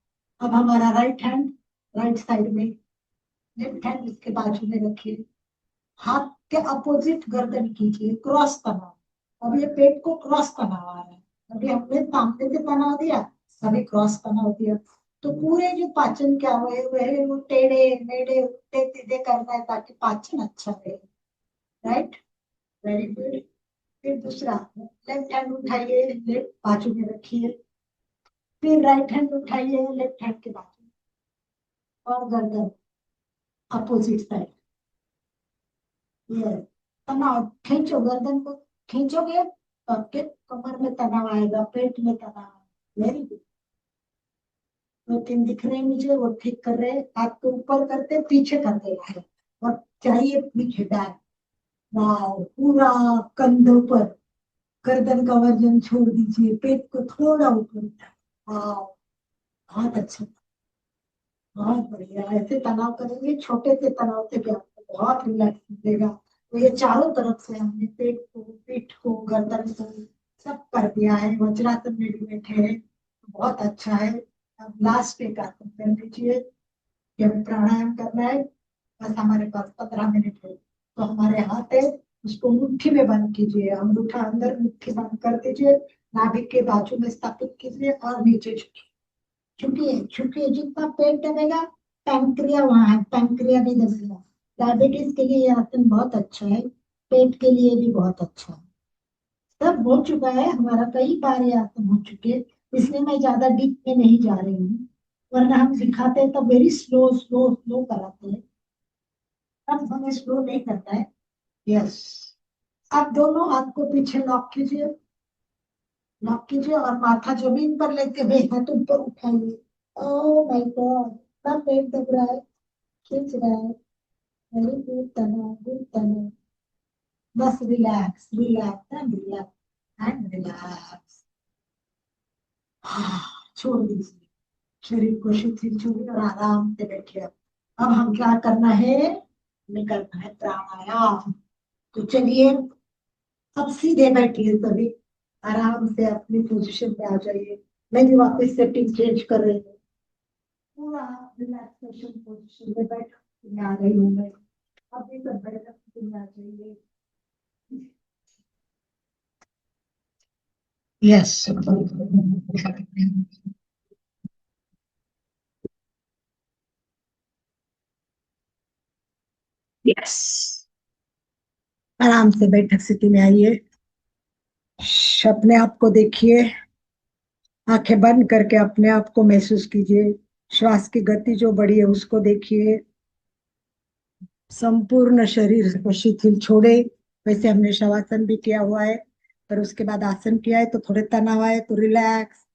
अब हमारा राइट हैंड राइट साइड में, लेफ्ट हैंड इसके बाजू में रखिए, हाथ के अपोजिट गर्दन कीजिए, क्रॉस तनाव। अब ये पेट को क्रॉस तनाव आ रहा है, अभी हमने सामने से तनाव दिया, अभी क्रॉस तनाव दिया, तो पूरे जो पाचन क्या हुए हुए है वो टेढ़े मेढ़े उल्टे सीधे करना है ताकि पाचन अच्छा रहे। Right, very good. फिर दूसरा, लेफ्ट हैंड उठाइए, लेफ्ट बाजू में रखिए, फिर राइट हैंड उठाइए लेफ्ट हैंड के बाजू, और गर्दन अपोजिट साइड। ये तनाव खींचो, गर्दन को खींचोगे तो आपके कमर में तनाव आएगा, पेट में तनाव आएगा। Very good. दो तीन दिख रहे हैं मुझे, वो ठीक कर रहे हैं। हाथ को ऊपर करते पीछे कर दे रहे हैं और चाहिए पीछे डाल। वाह, पूरा कंधों पर, गर्दन का वजन छोड़ दीजिए, पेट को थोड़ा ऊपर उठाए। वाह, बहुत अच्छा, बहुत बढ़िया। ऐसे तनाव करेंगे, छोटे से तनाव से भी आपको बहुत रिलैक्स मिलेगा। तो ये चारों तरफ से हमने पेट को, पीठ को, गर्दन को सब कर दिया है। वज्रासन में भी बैठे हैं, बहुत अच्छा है। अब लास्ट एक आसन कर लीजिए। जब प्राणायाम करना है, बस हमारे पास 15 मिनट है, तो हमारे हाथ है, उसको मुट्ठी में बंद कीजिए, अंगूठा अंदर, मुट्ठी बंद कर दीजिए, नाभिक के बाजू में स्थापित कीजिए और नीचे झुकिए। झुकिए झुकिए, जितना पेट दबेगा, पैंक्रिया वहां है, पैंक्रिया नहीं दबेगा। डायबिटीज के लिए ये आसन बहुत अच्छा है, पेट के लिए भी बहुत अच्छा है। सब हो चुका है हमारा, कई बार ये आसन हो चुके हैं, इसलिए मैं ज्यादा डीप में नहीं जा रही हूँ, वरना हम सिखाते हैं तो वेरी स्लो स्लो स्लो कराते हैं, अब हमें स्लो नहीं करना है। यस, आप दोनों हाथ को पीछे लॉक कीजिए, लॉक कीजिए और माथा जमीन पर लेते हुए हाथ ऊपर उठाइए। ओह माय गॉड, इतना पेट दब रहा है, खींच रहा है, वेरी गुड तना, गुड तना। बस relax relax and relax and relax. छोड़ दीजिए, शरीर को शिथिल छोड़िए और आराम से बैठिए। अब हम क्या करना है, निकलना है प्राणायाम। तो चलिए, अब सीधे बैठिए सभी, आराम से अपनी पोजीशन पे आ जाइए। मैं भी वापस सेटिंग चेंज कर रही हूँ, पूरा रिलैक्सेशन पोजीशन में बैठ आ रही हूँ मैं। अब भी सब बैठ आ जाइए। यस, यस, आराम से बैठक स्थिति में आइए। अपने आप को देखिए, आंखें बंद करके अपने आप को महसूस कीजिए। श्वास की गति जो बढ़ी है उसको देखिए। संपूर्ण शरीर को शिथिल छोड़े। वैसे हमने शवासन भी किया हुआ है, पर उसके बाद आसन किया है तो थोड़े तनाव आए तो रिलैक्स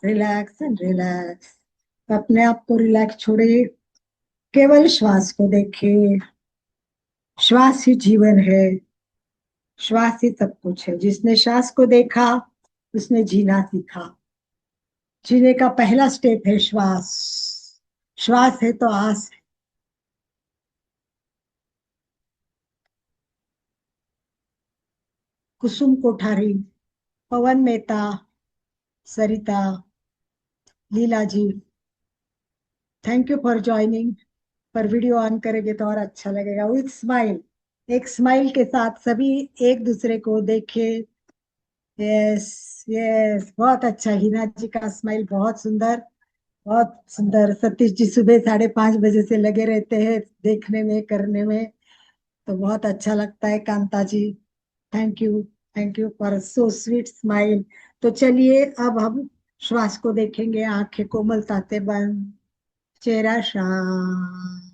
रिलैक्स एंड रिलैक्स। अपने आप को रिलैक्स छोड़िए, केवल श्वास को देखिए। श्वास ही जीवन है, श्वास ही सब कुछ है। जिसने श्वास को देखा उसने जीना सीखा। जीने का पहला स्टेप है श्वास। श्वास है तो आस है। कुसुम कोठारी, पवन मेहता, सरिता, लीला जी, थैंक यू फॉर ज्वाइनिंग। पर वीडियो ऑन करेंगे तो और अच्छा लगेगा। विथ स्माइल, एक स्माइल के साथ सभी एक दूसरे को देखे। यस यस, बहुत अच्छा, हिना जी का स्माइल बहुत सुंदर, बहुत सुंदर। सतीश जी सुबह 5:30 बजे से लगे रहते हैं देखने में, करने में, तो बहुत अच्छा लगता है। Kanta ji, thank you for so sweet smile. तो चलिए, अब हम श्वास को देखेंगे, आंखें कोमलता से बंद, चेहरा शांत,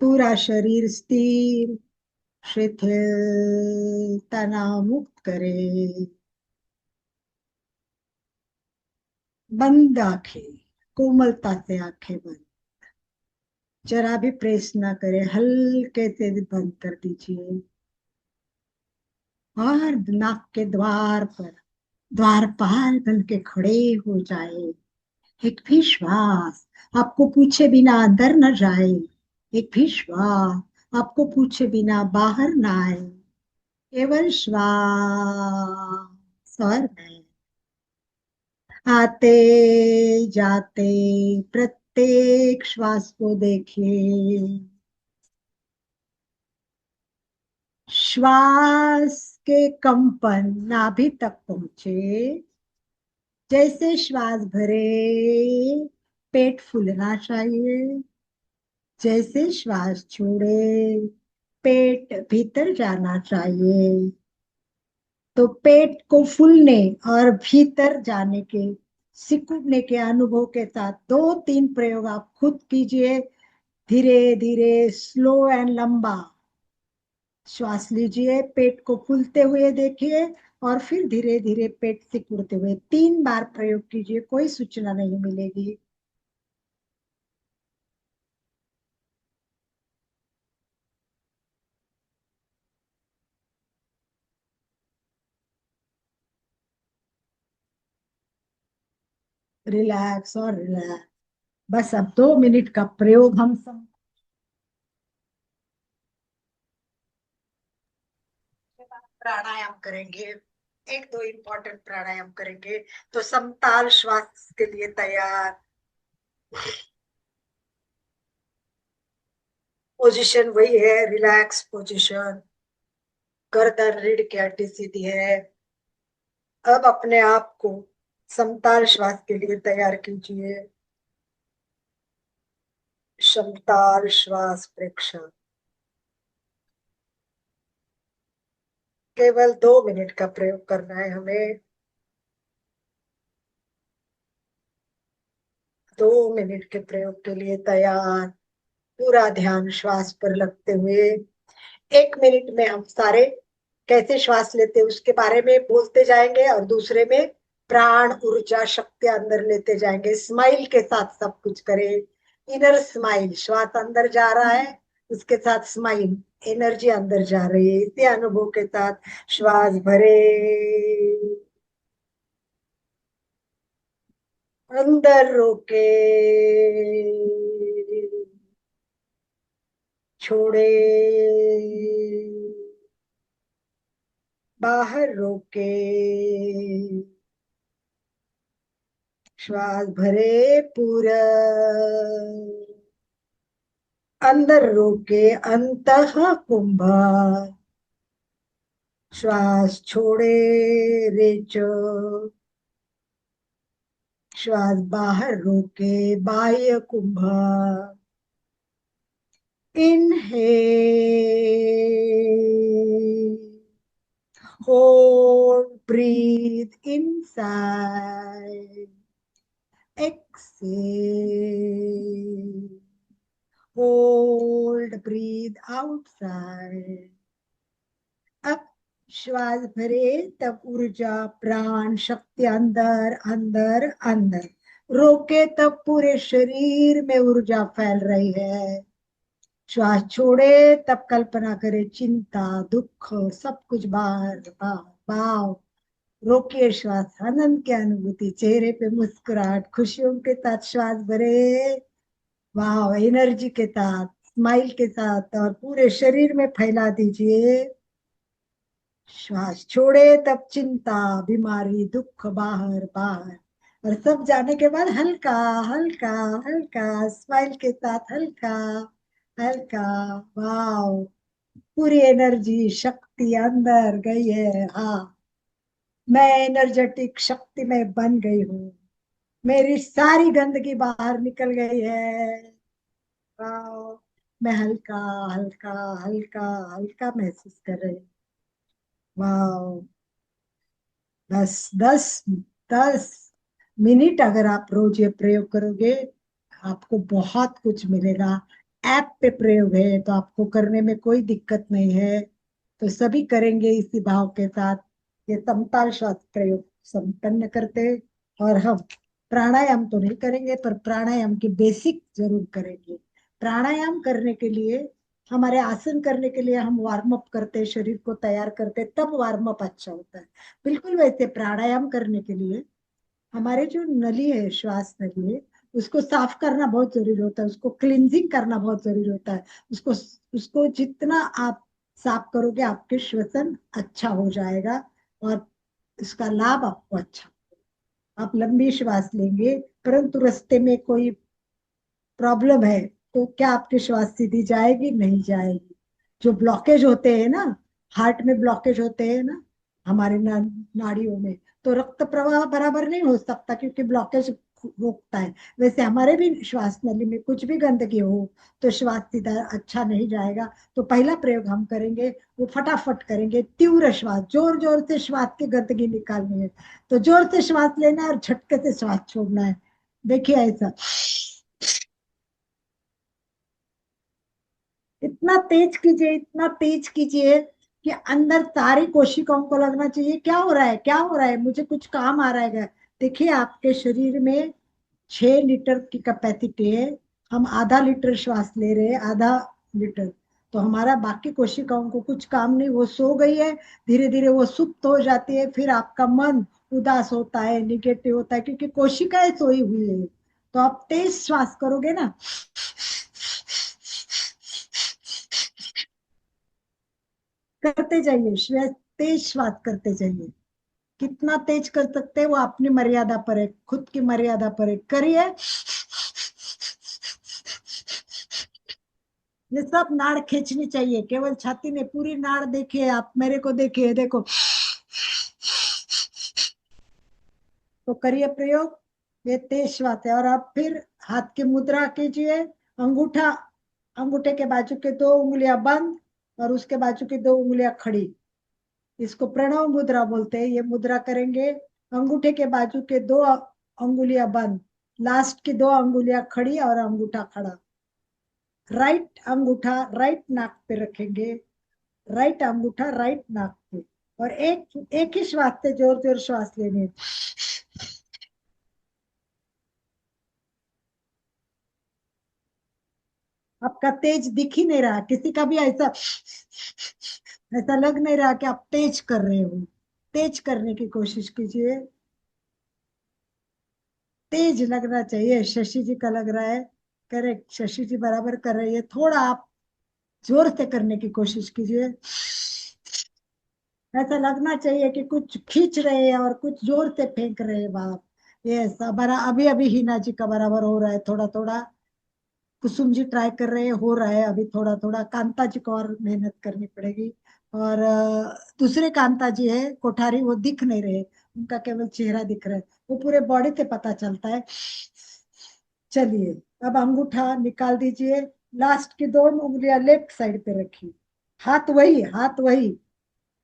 पूरा शरीर स्थिर शिथिल, तनाव मुक्त करे। बंद आंखें, कोमलता से आंखें बंद, जरा भी प्रेस ना करे, हल्के से बंद कर दीजिए। और नाक के द्वार पर द्वारपाल बन के खड़े हो जाए। एक भी श्वास आपको पूछे बिना अंदर न जाए, एक भी श्वास आपको पूछे बिना बाहर ना आए। केवल श्वास और मैं, आते जाते प्रत्येक श्वास को देखिए। श्वास के कंपन नाभि तक पहुंचे। जैसे श्वास भरे, पेट फूलना चाहिए। जैसे श्वास छोड़े, पेट भीतर जाना चाहिए। तो पेट को फूलने और भीतर जाने के, सिकुड़ने के अनुभव के साथ 2-3 प्रयोग आप खुद कीजिए। धीरे धीरे, स्लो एंड लंबा श्वास लीजिए, पेट को फूलते हुए देखिए और फिर धीरे धीरे पेट सिकुड़ते हुए। 3 बार प्रयोग कीजिए, कोई सूचना नहीं मिलेगी। रिलैक्स और रिलैक्स। बस अब 2 मिनट का प्रयोग हम सब प्राणायाम करेंगे। एक दो इम्पोर्टेंट प्राणायाम करेंगे। तो समताल श्वास के लिए तैयार। पोजीशन वही है, रिलैक्स पोजीशन, गर्दन रीढ़ की हड्डी सीधी है। अब अपने आप को समताल श्वास के लिए तैयार कीजिए। समताल श्वास प्रेक्षण। केवल 2 मिनट का प्रयोग करना है हमें। 2 मिनट के प्रयोग के लिए तैयार। पूरा ध्यान श्वास पर लगते हुए 1 मिनट में हम सारे कैसे श्वास लेते हैं उसके बारे में बोलते जाएंगे, और दूसरे में प्राण ऊर्जा शक्ति अंदर लेते जाएंगे। स्माइल के साथ सब कुछ करें। इनर स्माइल, श्वास अंदर जा रहा है, उसके साथ स्माइल, एनर्जी अंदर जा रही है। इसी अनुभव के साथ श्वास भरे, अंदर रोके, छोड़े, बाहर रोके, श्वास भरे पूरा, अंदर रोके, अंतः कुंभ, श्वास छोड़े, रेचो, श्वास बाहर रोके, बाह्य कुंभ, inhale, hold, breathe inside, exhale, hold, breathe outside। अब श्वास भरे तब ऊर्जा प्राण शक्ति अंदर अंदर अंदर, रोके तब पूरे शरीर में ऊर्जा फैल रही है। श्वास छोड़े तब कल्पना करे चिंता दुख सब कुछ बाहर बाहर भाव। रोकिए श्वास, आनंद की अनुभूति, चेहरे पे मुस्कुराहट, खुशियों के साथ श्वास भरे, वाह, एनर्जी के साथ, स्माइल के साथ, और पूरे शरीर में फैला दीजिए। श्वास छोड़े तब चिंता बीमारी दुख बाहर बाहर, और सब जाने के बाद हल्का हल्का हल्का स्माइल के साथ हल्का हल्का, वाव, पूरी एनर्जी शक्ति अंदर गई है। हाँ, मैं एनर्जेटिक शक्ति में बन गई हूँ, मेरी सारी गंदगी बाहर निकल गई है। वाव, मैं हल्का हल्का हल्का हल्का महसूस कर रही हूँ। वाव, 10 मिनट अगर आप रोज ये प्रयोग करोगे आपको बहुत कुछ मिलेगा। ऐप पे प्रयोग है तो आपको करने में कोई दिक्कत नहीं है, तो सभी करेंगे इसी भाव के साथ। ये समताल श्वास प्रयोग संपन्न करते हैं। और हम प्राणायाम तो नहीं करेंगे पर प्राणायाम की बेसिक जरूर करेंगे। प्राणायाम करने के लिए, हमारे आसन करने के लिए हम वार्म अप करते हैं, शरीर को तैयार करते हैं, तब वार्म अप अच्छा होता है। बिल्कुल वैसे प्राणायाम करने के लिए हमारे जो नली है, श्वास नली है, उसको साफ करना बहुत जरूरी होता है, उसको क्लींजिंग करना बहुत जरूरी होता है। उसको उसको जितना आप साफ करोगे आपके श्वसन अच्छा हो जाएगा, और इसका लाभ आपको अच्छा। आप लंबी श्वास लेंगे परंतु रास्ते में कोई प्रॉब्लम है तो क्या आपकी श्वास सीधी जाएगी? नहीं जाएगी। जो ब्लॉकेज होते हैं ना, हार्ट में ब्लॉकेज होते हैं ना, हमारे नाड़ियों में, तो रक्त प्रवाह बराबर नहीं हो सकता क्योंकि ब्लॉकेज रोकता है। वैसे हमारे भी श्वास नली में कुछ भी गंदगी हो तो श्वास सीधा अच्छा नहीं जाएगा। तो पहला प्रयोग हम करेंगे वो फटाफट करेंगे, तीव्र श्वास, जोर जोर से श्वास की गंदगी निकालनी है। तो जोर से श्वास लेना है और झटके से श्वास छोड़ना है। देखिए ऐसा, इतना तेज कीजिए, इतना तेज कीजिए कि अंदर सारी कोशिकाओं को लगना चाहिए क्या हो रहा है, क्या हो रहा है, मुझे कुछ काम आ रहा है। देखिए आपके शरीर में 6 लीटर की कैपेसिटी है, हम आधा लीटर श्वास ले रहे हैं, आधा लीटर। तो हमारा बाकी कोशिकाओं को कुछ काम नहीं, वो सो गई है, धीरे धीरे वो सुप्त हो जाती है। फिर आपका मन उदास होता है, निगेटिव होता है, क्योंकि कोशिकाएं सोई हुई है। तो आप तेज श्वास करोगे ना, करते जाइए, तेज श्वास करते जाइए। कितना तेज कर सकते हैं वो अपनी मर्यादा पर है, खुद की मर्यादा पर है। करिए। ये सब नाड़ खींचनी चाहिए, केवल छाती में, पूरी नाड़ देखिए आप, मेरे को देखिए, देखो। तो करिए प्रयोग। ये तेज श्वास है। और अब फिर हाथ की मुद्रा कीजिए। अंगूठा, अंगूठे के बाजू के 2 उंगलियां बंद और उसके बाजू की 2 उंगलियां खड़ी। इसको प्रणव मुद्रा बोलते हैं। ये मुद्रा करेंगे, अंगूठे के बाजू के 2 अंगुलियां बंद, लास्ट की 2 अंगुलियां खड़ी और अंगूठा खड़ा। राइट अंगूठा राइट नाक पे रखेंगे, राइट अंगूठा राइट नाक पे। और एक ही श्वास से जोर जोर श्वास लेने। आपका तेज दिख ही नहीं रहा, किसी का भी ऐसा ऐसा लग नहीं रहा कि आप तेज कर रहे हो। तेज करने की कोशिश कीजिए, तेज लगना चाहिए। शशि जी का लग रहा है, करेक्ट, शशि जी बराबर कर रही है। थोड़ा आप जोर से करने की कोशिश कीजिए। ऐसा लगना चाहिए कि कुछ खींच रहे हैं और कुछ जोर से फेंक रहे हैं बाप। ये बरा अभी अभी हिना जी का बराबर हो रहा है, थोड़ा थोड़ा। कुसुम जी ट्राई कर रहे हैं, हो रहा है अभी थोड़ा थोड़ा। कांता जी को और मेहनत करनी पड़ेगी। और दूसरे कांता जी है कोठारी, वो दिख नहीं रहे, उनका केवल चेहरा दिख रहा है, वो पूरे बॉडी से पता चलता है। चलिए, अब अंगूठा निकाल दीजिए। लास्ट की 2 उंगलियां लेफ्ट साइड पे रखिए। हाथ वही, हाथ वही,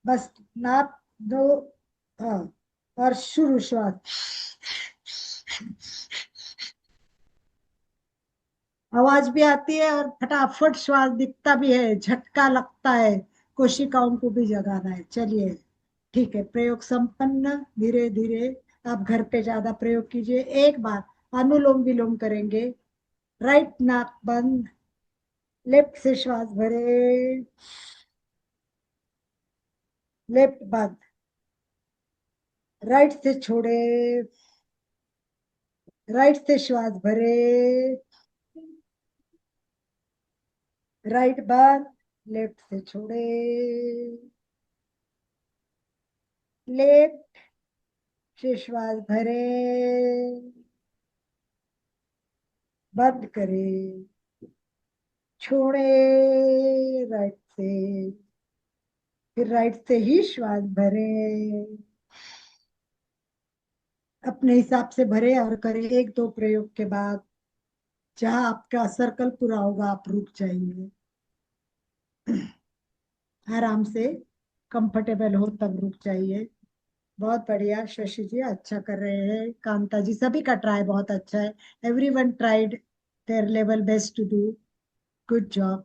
बस नाप दो। हाँ, और शुरू श्वास। आवाज भी आती है और फटाफट श्वास दिखता भी है, झटका लगता है, कोशिकाओं को भी जगाना है। चलिए, ठीक है, प्रयोग संपन्न। धीरे धीरे आप घर पे ज्यादा प्रयोग कीजिए। एक बार अनुलोम विलोम करेंगे। राइट नाक बंद, लेफ्ट से श्वास भरे, लेफ्ट बंद, राइट से छोड़े, राइट से श्वास भरे, राइट बंद, लेफ्ट से छोड़े, लेफ्ट से श्वास भरे, बंद करे, छोड़े, राइट से, फिर राइट से ही श्वास भरे, अपने हिसाब से भरे और करें। 1-2 प्रयोग के बाद जहां आपका सर्कल पूरा होगा आप रुक जाएंगे। आराम से, कंफर्टेबल हो तब रुक जाइए। बहुत बढ़िया, शशि जी अच्छा कर रहे हैं, कांता जी, सभी का ट्राई बहुत अच्छा है। Everyone tried their level best to do good job.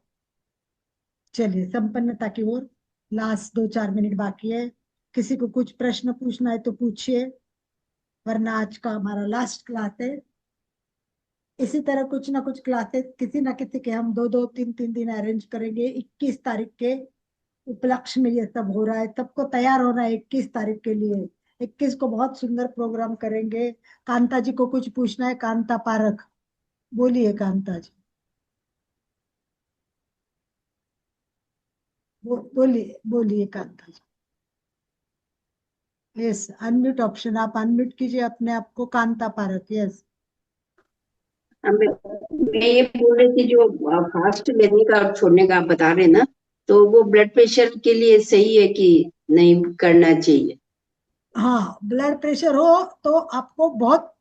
चलिए, संपन्नता की ओर। लास्ट 2-4 मिनट बाकी है। किसी को कुछ प्रश्न पूछना है तो पूछिए, वरना आज का हमारा लास्ट क्लास है। इसी तरह कुछ ना कुछ क्लासेस किसी ना किसी के हम 2-2, 3-3 दिन अरेंज करेंगे। 21 तारीख के उपलक्ष्य में ये सब हो रहा है, सबको तैयार होना है 21 तारीख के लिए। 21 को बहुत सुंदर प्रोग्राम करेंगे। कांता जी को कुछ पूछना है, कांता पारख, बोलिए कांता जी। बोलिए बोलिए कांता जी। यस, अनम्यूट ऑप्शन, आप अनम्यूट कीजिए अपने आप को, कांता पारख। यस। मैं ये बोल रही थी, जो फास्ट लेने का और छोड़ने का आप बता रहे हैं ना, तो वो ब्लड प्रेशर के लिए सही है कि नहीं करना चाहिए? हाँ, ब्लड प्रेशर हो तो आपको बहुत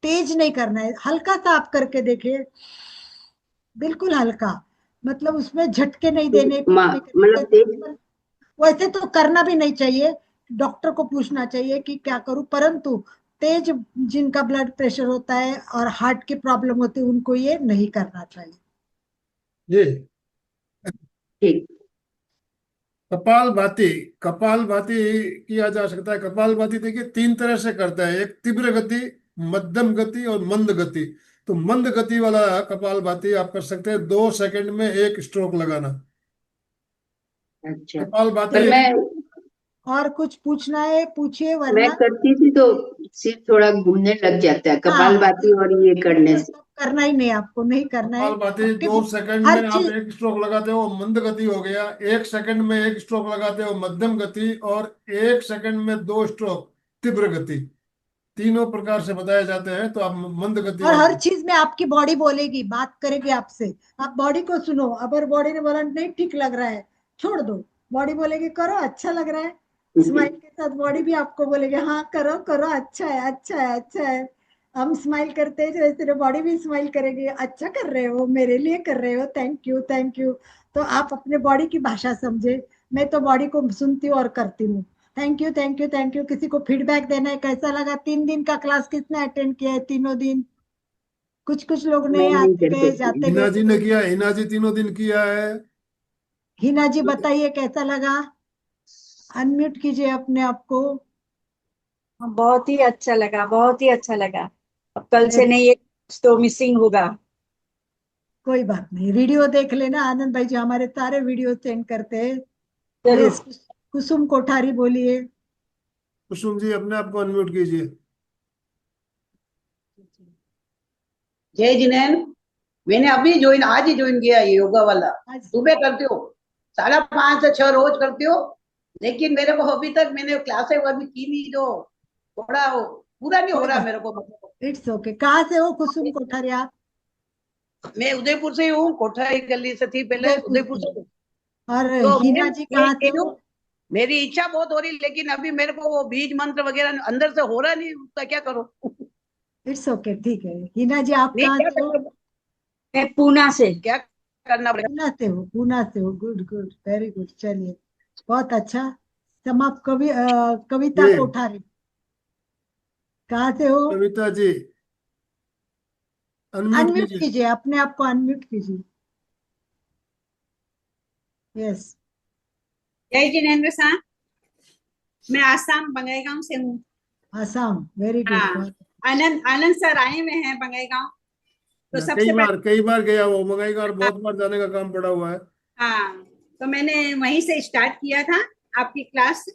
तेज नहीं करना है, हल्का सा आप करके देखिए, बिल्कुल हल्का। मतलब उसमें झटके नहीं देने, कुछ नहीं मतलब तेज? करने। वैसे तो करना भी नहीं चाहिए, डॉक्टर को पूछना चाहिए कि क्या करूं, परंतु तेज जिनका ब्लड प्रेशर होता है और हार्ट की प्रॉब्लम होती है उनको ये नहीं करना चाहिए। जी। ठीक। कपालभाति, कपालभाति किया जा सकता है। कपालभाति देखिए 3 तरह से करता है, एक तीव्र गति, मध्यम गति और मंद गति। तो मंद गति वाला कपालभाति आप कर सकते हैं, 2 सेकंड में 1 स्ट्रोक लगाना। अच्छा, कपालभाति पर मैं और कुछ पूछना है पूछिए, मैं वरना करती थी तो सिर थोड़ा घूमने लग जाता है हाँ, कपालभाति और ये करने तो से। सब करना ही नहीं, आपको नहीं करना है कपालभाति आपके। 2 सेकंड में हर आप चीज 1 स्ट्रोक लगाते हो, मंद गति हो गया। 1 सेकंड में 1 स्ट्रोक लगाते हो, मध्यम गति। और 1 सेकंड में 2 स्ट्रोक, तीव्र गति, तीनों प्रकार से बताए जाते हैं। तो आप मंद गति और हर वाले, चीज में आपकी बॉडी बोलेगी, बात करेगी आपसे, आप बॉडी को सुनो। अगर बॉडी ने बोला नहीं ठीक लग रहा है, छोड़ दो, बॉडी बोलेगी करो, अच्छा लग रहा है। स्माइल के साथ बॉडी भी आपको बोलेगी हाँ करो करो, अच्छा है अच्छा है अच्छा है। हम स्माइल करते हैं जैसे बॉडी भी स्माइल करेगी, अच्छा कर रहे हो, मेरे लिए कर रहे हो, थैंक यू थैंक यू। तो आप अपने बॉडी की भाषा समझे। मैं तो बॉडी को सुनती हूँ और करती हूँ। Thank you thank you thank you. किसी को फीडबैक देना है, कैसा लगा 3 दिन का क्लास, कितना अटेंड किया है 3 दिन? कुछ लोग मैं नहीं नहीं आते कर गए सकती। जाते हिना गए जी ने लोग। किया, हिना जी 3 दिन किया है। हिना जी बताइए कैसा लगा, अनम्यूट कीजिए अपने आप को। हाँ, बहुत ही अच्छा लगा, बहुत ही अच्छा लगा। अब कल से वेरी, नहीं, एक तो मिसिंग होगा। कोई बात नहीं, वीडियो देख लेना। आनंद भाई जी हमारे सारे वीडियो सेंड करते हैं। जरूर। यस, कुसुम कोठारी बोलिए। कुसुम जी अपने आप को अनम्यूट कीजिए। जय जिनेन। मैंने अभी ज्वाइन, आज ही ज्वाइन किया ये योगा वाला। आज सुबह करती हो, 5:30 से 6 रोज करती हो, लेकिन मेरे को अभी तक मैंने क्लासेस अभी की नहीं, जो थोड़ा पूरा नहीं हो कोई रहा बात, मेरे को। It's okay. कहाँ से हो कुसुम कोठारी आप? मैं उदयपुर से ही हूँ, कोठारी गली से थी पहले, उदयपुर उदयपुर से। से। और तो हिना जी कहाँ से हो? मेरी इच्छा बहुत हो रही, लेकिन अभी मेरे को वो बीज मंत्र वगैरह अंदर से हो रहा नहीं, उसका क्या करूँ? इट्स ओके, ठीक है। हिना जी आप नहीं, कहाँ क्या से हो? करना, मैं पूना से। क्या करना पड़ेगा? पूना से हो, पूना से हो, गुड गुड वेरी गुड, चलिए बहुत अच्छा। समाप्त। कविता ये कोठारी कहाँ से हो? कविता जी अनम्यूट अनम्यूट कीजिए। कीजिए, अपने आप को अनम्यूट कीजिए। यस। जय जिनेन्द्र साहब, मैं आसाम बंगाईगांव से हूँ। आसाम, वेरी गुड, हाँ, बहुत। आनंद आनंद सर आए हुए हैं बंगाईगांव। तो कई सबसे बार पहले, कई बार गया वो मंगाई और बहुत बार जाने का काम पड़ा हुआ है। हाँ, तो मैंने वहीं से स्टार्ट किया था आपकी क्लास।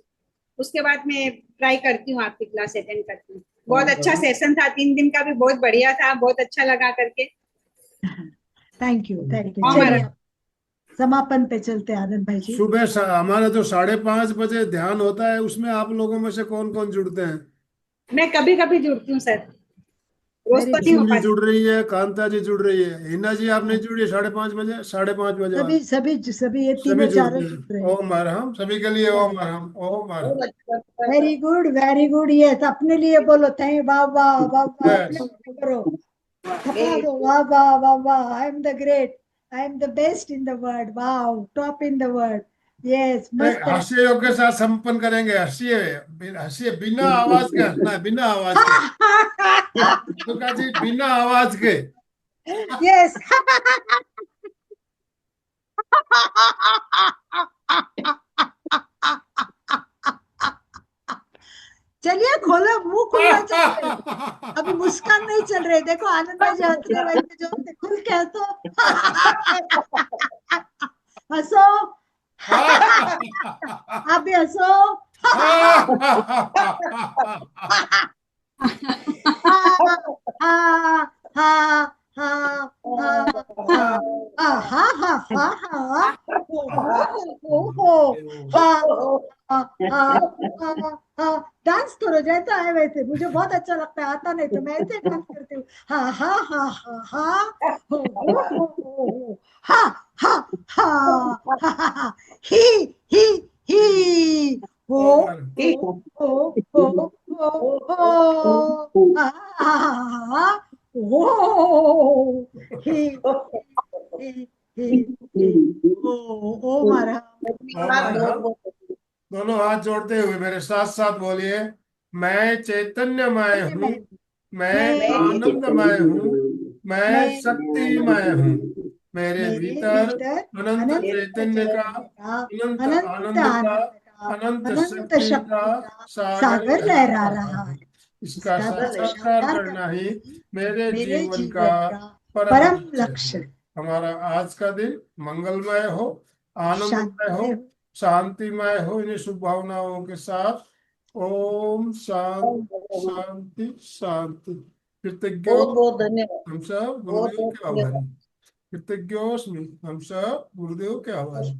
उसके बाद मैं ट्राई करती हूँ, आपकी क्लास अटेंड करती हूँ। बहुत अच्छा सेशन था, 3 दिन का भी बहुत बढ़िया था, बहुत अच्छा लगा करके। Thank you thank you. हमारा चलिए समापन पे चलते हैं आनंद भाई जी। सुबह हमारा जो 5:30 बजे ध्यान होता है, उसमें आप लोगों में से कौन कौन जुड़ते हैं? मैं कभी कभी जुड़ती हूँ सर, रोज वेरी तो गुड। नहीं हो कुसुम जी पाती। जुड़ रही है, कांता जी जुड़ रही है, हिना जी आप नहीं जुड़ी 5:30 बजे, 5:30 बजे सभी बाद सभी सभी ये सभी तीनों जुड़ते चारों जुड़ रहे हैं। ओम अरहम, सभी के लिए ओम अरहम ओम अरहम। बहुत अच्छा लगता है very sir. Good very good. Yes, अपने लिए बोलो, थैंक वाह वाह वाह वाह, अपने बस लिए करो, थपड़ा वेरी दो, वाह वाह वाह वाह, I am the great, I am the best in the world, वाह top in the world. Yes, मस्त रहे। हास्य योग के साथ संपन्न करेंगे। हंसिए, हंसिए, बिना आवाज के हंसना है, बिना आवाज के। दुर्गा जी बिना आवाज के। यस। चलिए खोलो, मुंह खुलना चाहिए। अभी मुस्कान नहीं चल रहे, देखो आनंद भाई जी हंस रहे, वैसे जो से खुल के हंसो। हंसो, आप भी हंसो। हाँ हाँ हाँ हाँ हाँ हाँ हाँ हाँ हाँ हाँ, हो हाँ हाँ हाँ हाँ हाँ। डांस करो जैसा है वैसे, मुझे बहुत अच्छा लगता है, आता नहीं तो मैं ऐसे डांस करती हूँ। हाँ हाँ हाँ हाँ हाँ, हो हाँ हाँ हाँ हाँ हाँ, ही ही ही, हो हो हो हो हो हो, हाँ, ओ, ही, ओ मारा, ओ बात मारा। बहुत ओम। बहुत दोनों हाथ जोड़ते हुए मेरे साथ साथ बोलिए। मैं चैतन्यमय हूँ, मैं मैं आनंदमय हूँ, मैं मैं शक्तिमय हूँ। मेरे मेरे भीतर भीतर अनंत अनंत चैतन्य का, चैतन्य का, अनंत अनंत आनंद का, आनंद का, अनंत अनंत शक्ति का शक्ति का सागर सागर लहरा लहरा रहा रहा है। है। इसका इसका साक्षात्कार साक्षात्कार करना ही करना ही मेरे मेरे जीवन का जीवन का परम परम लक्ष्य है। लक्ष्य है। हमारा आज का दिन मंगलमय हो, आनंदमय हो, शांतिमय हो। शांतिमय हो। इन्हीं शुभ भावनाओं के साथ ओम शांति बहुत शांति शांति। कृतज्ञ बहुत धन्यवाद। हम सब बहुत गुरुदेव बहुत के धन्यवाद। आभारी। कृतज्ञोस्मि हम सब गुरुदेव के आभारी।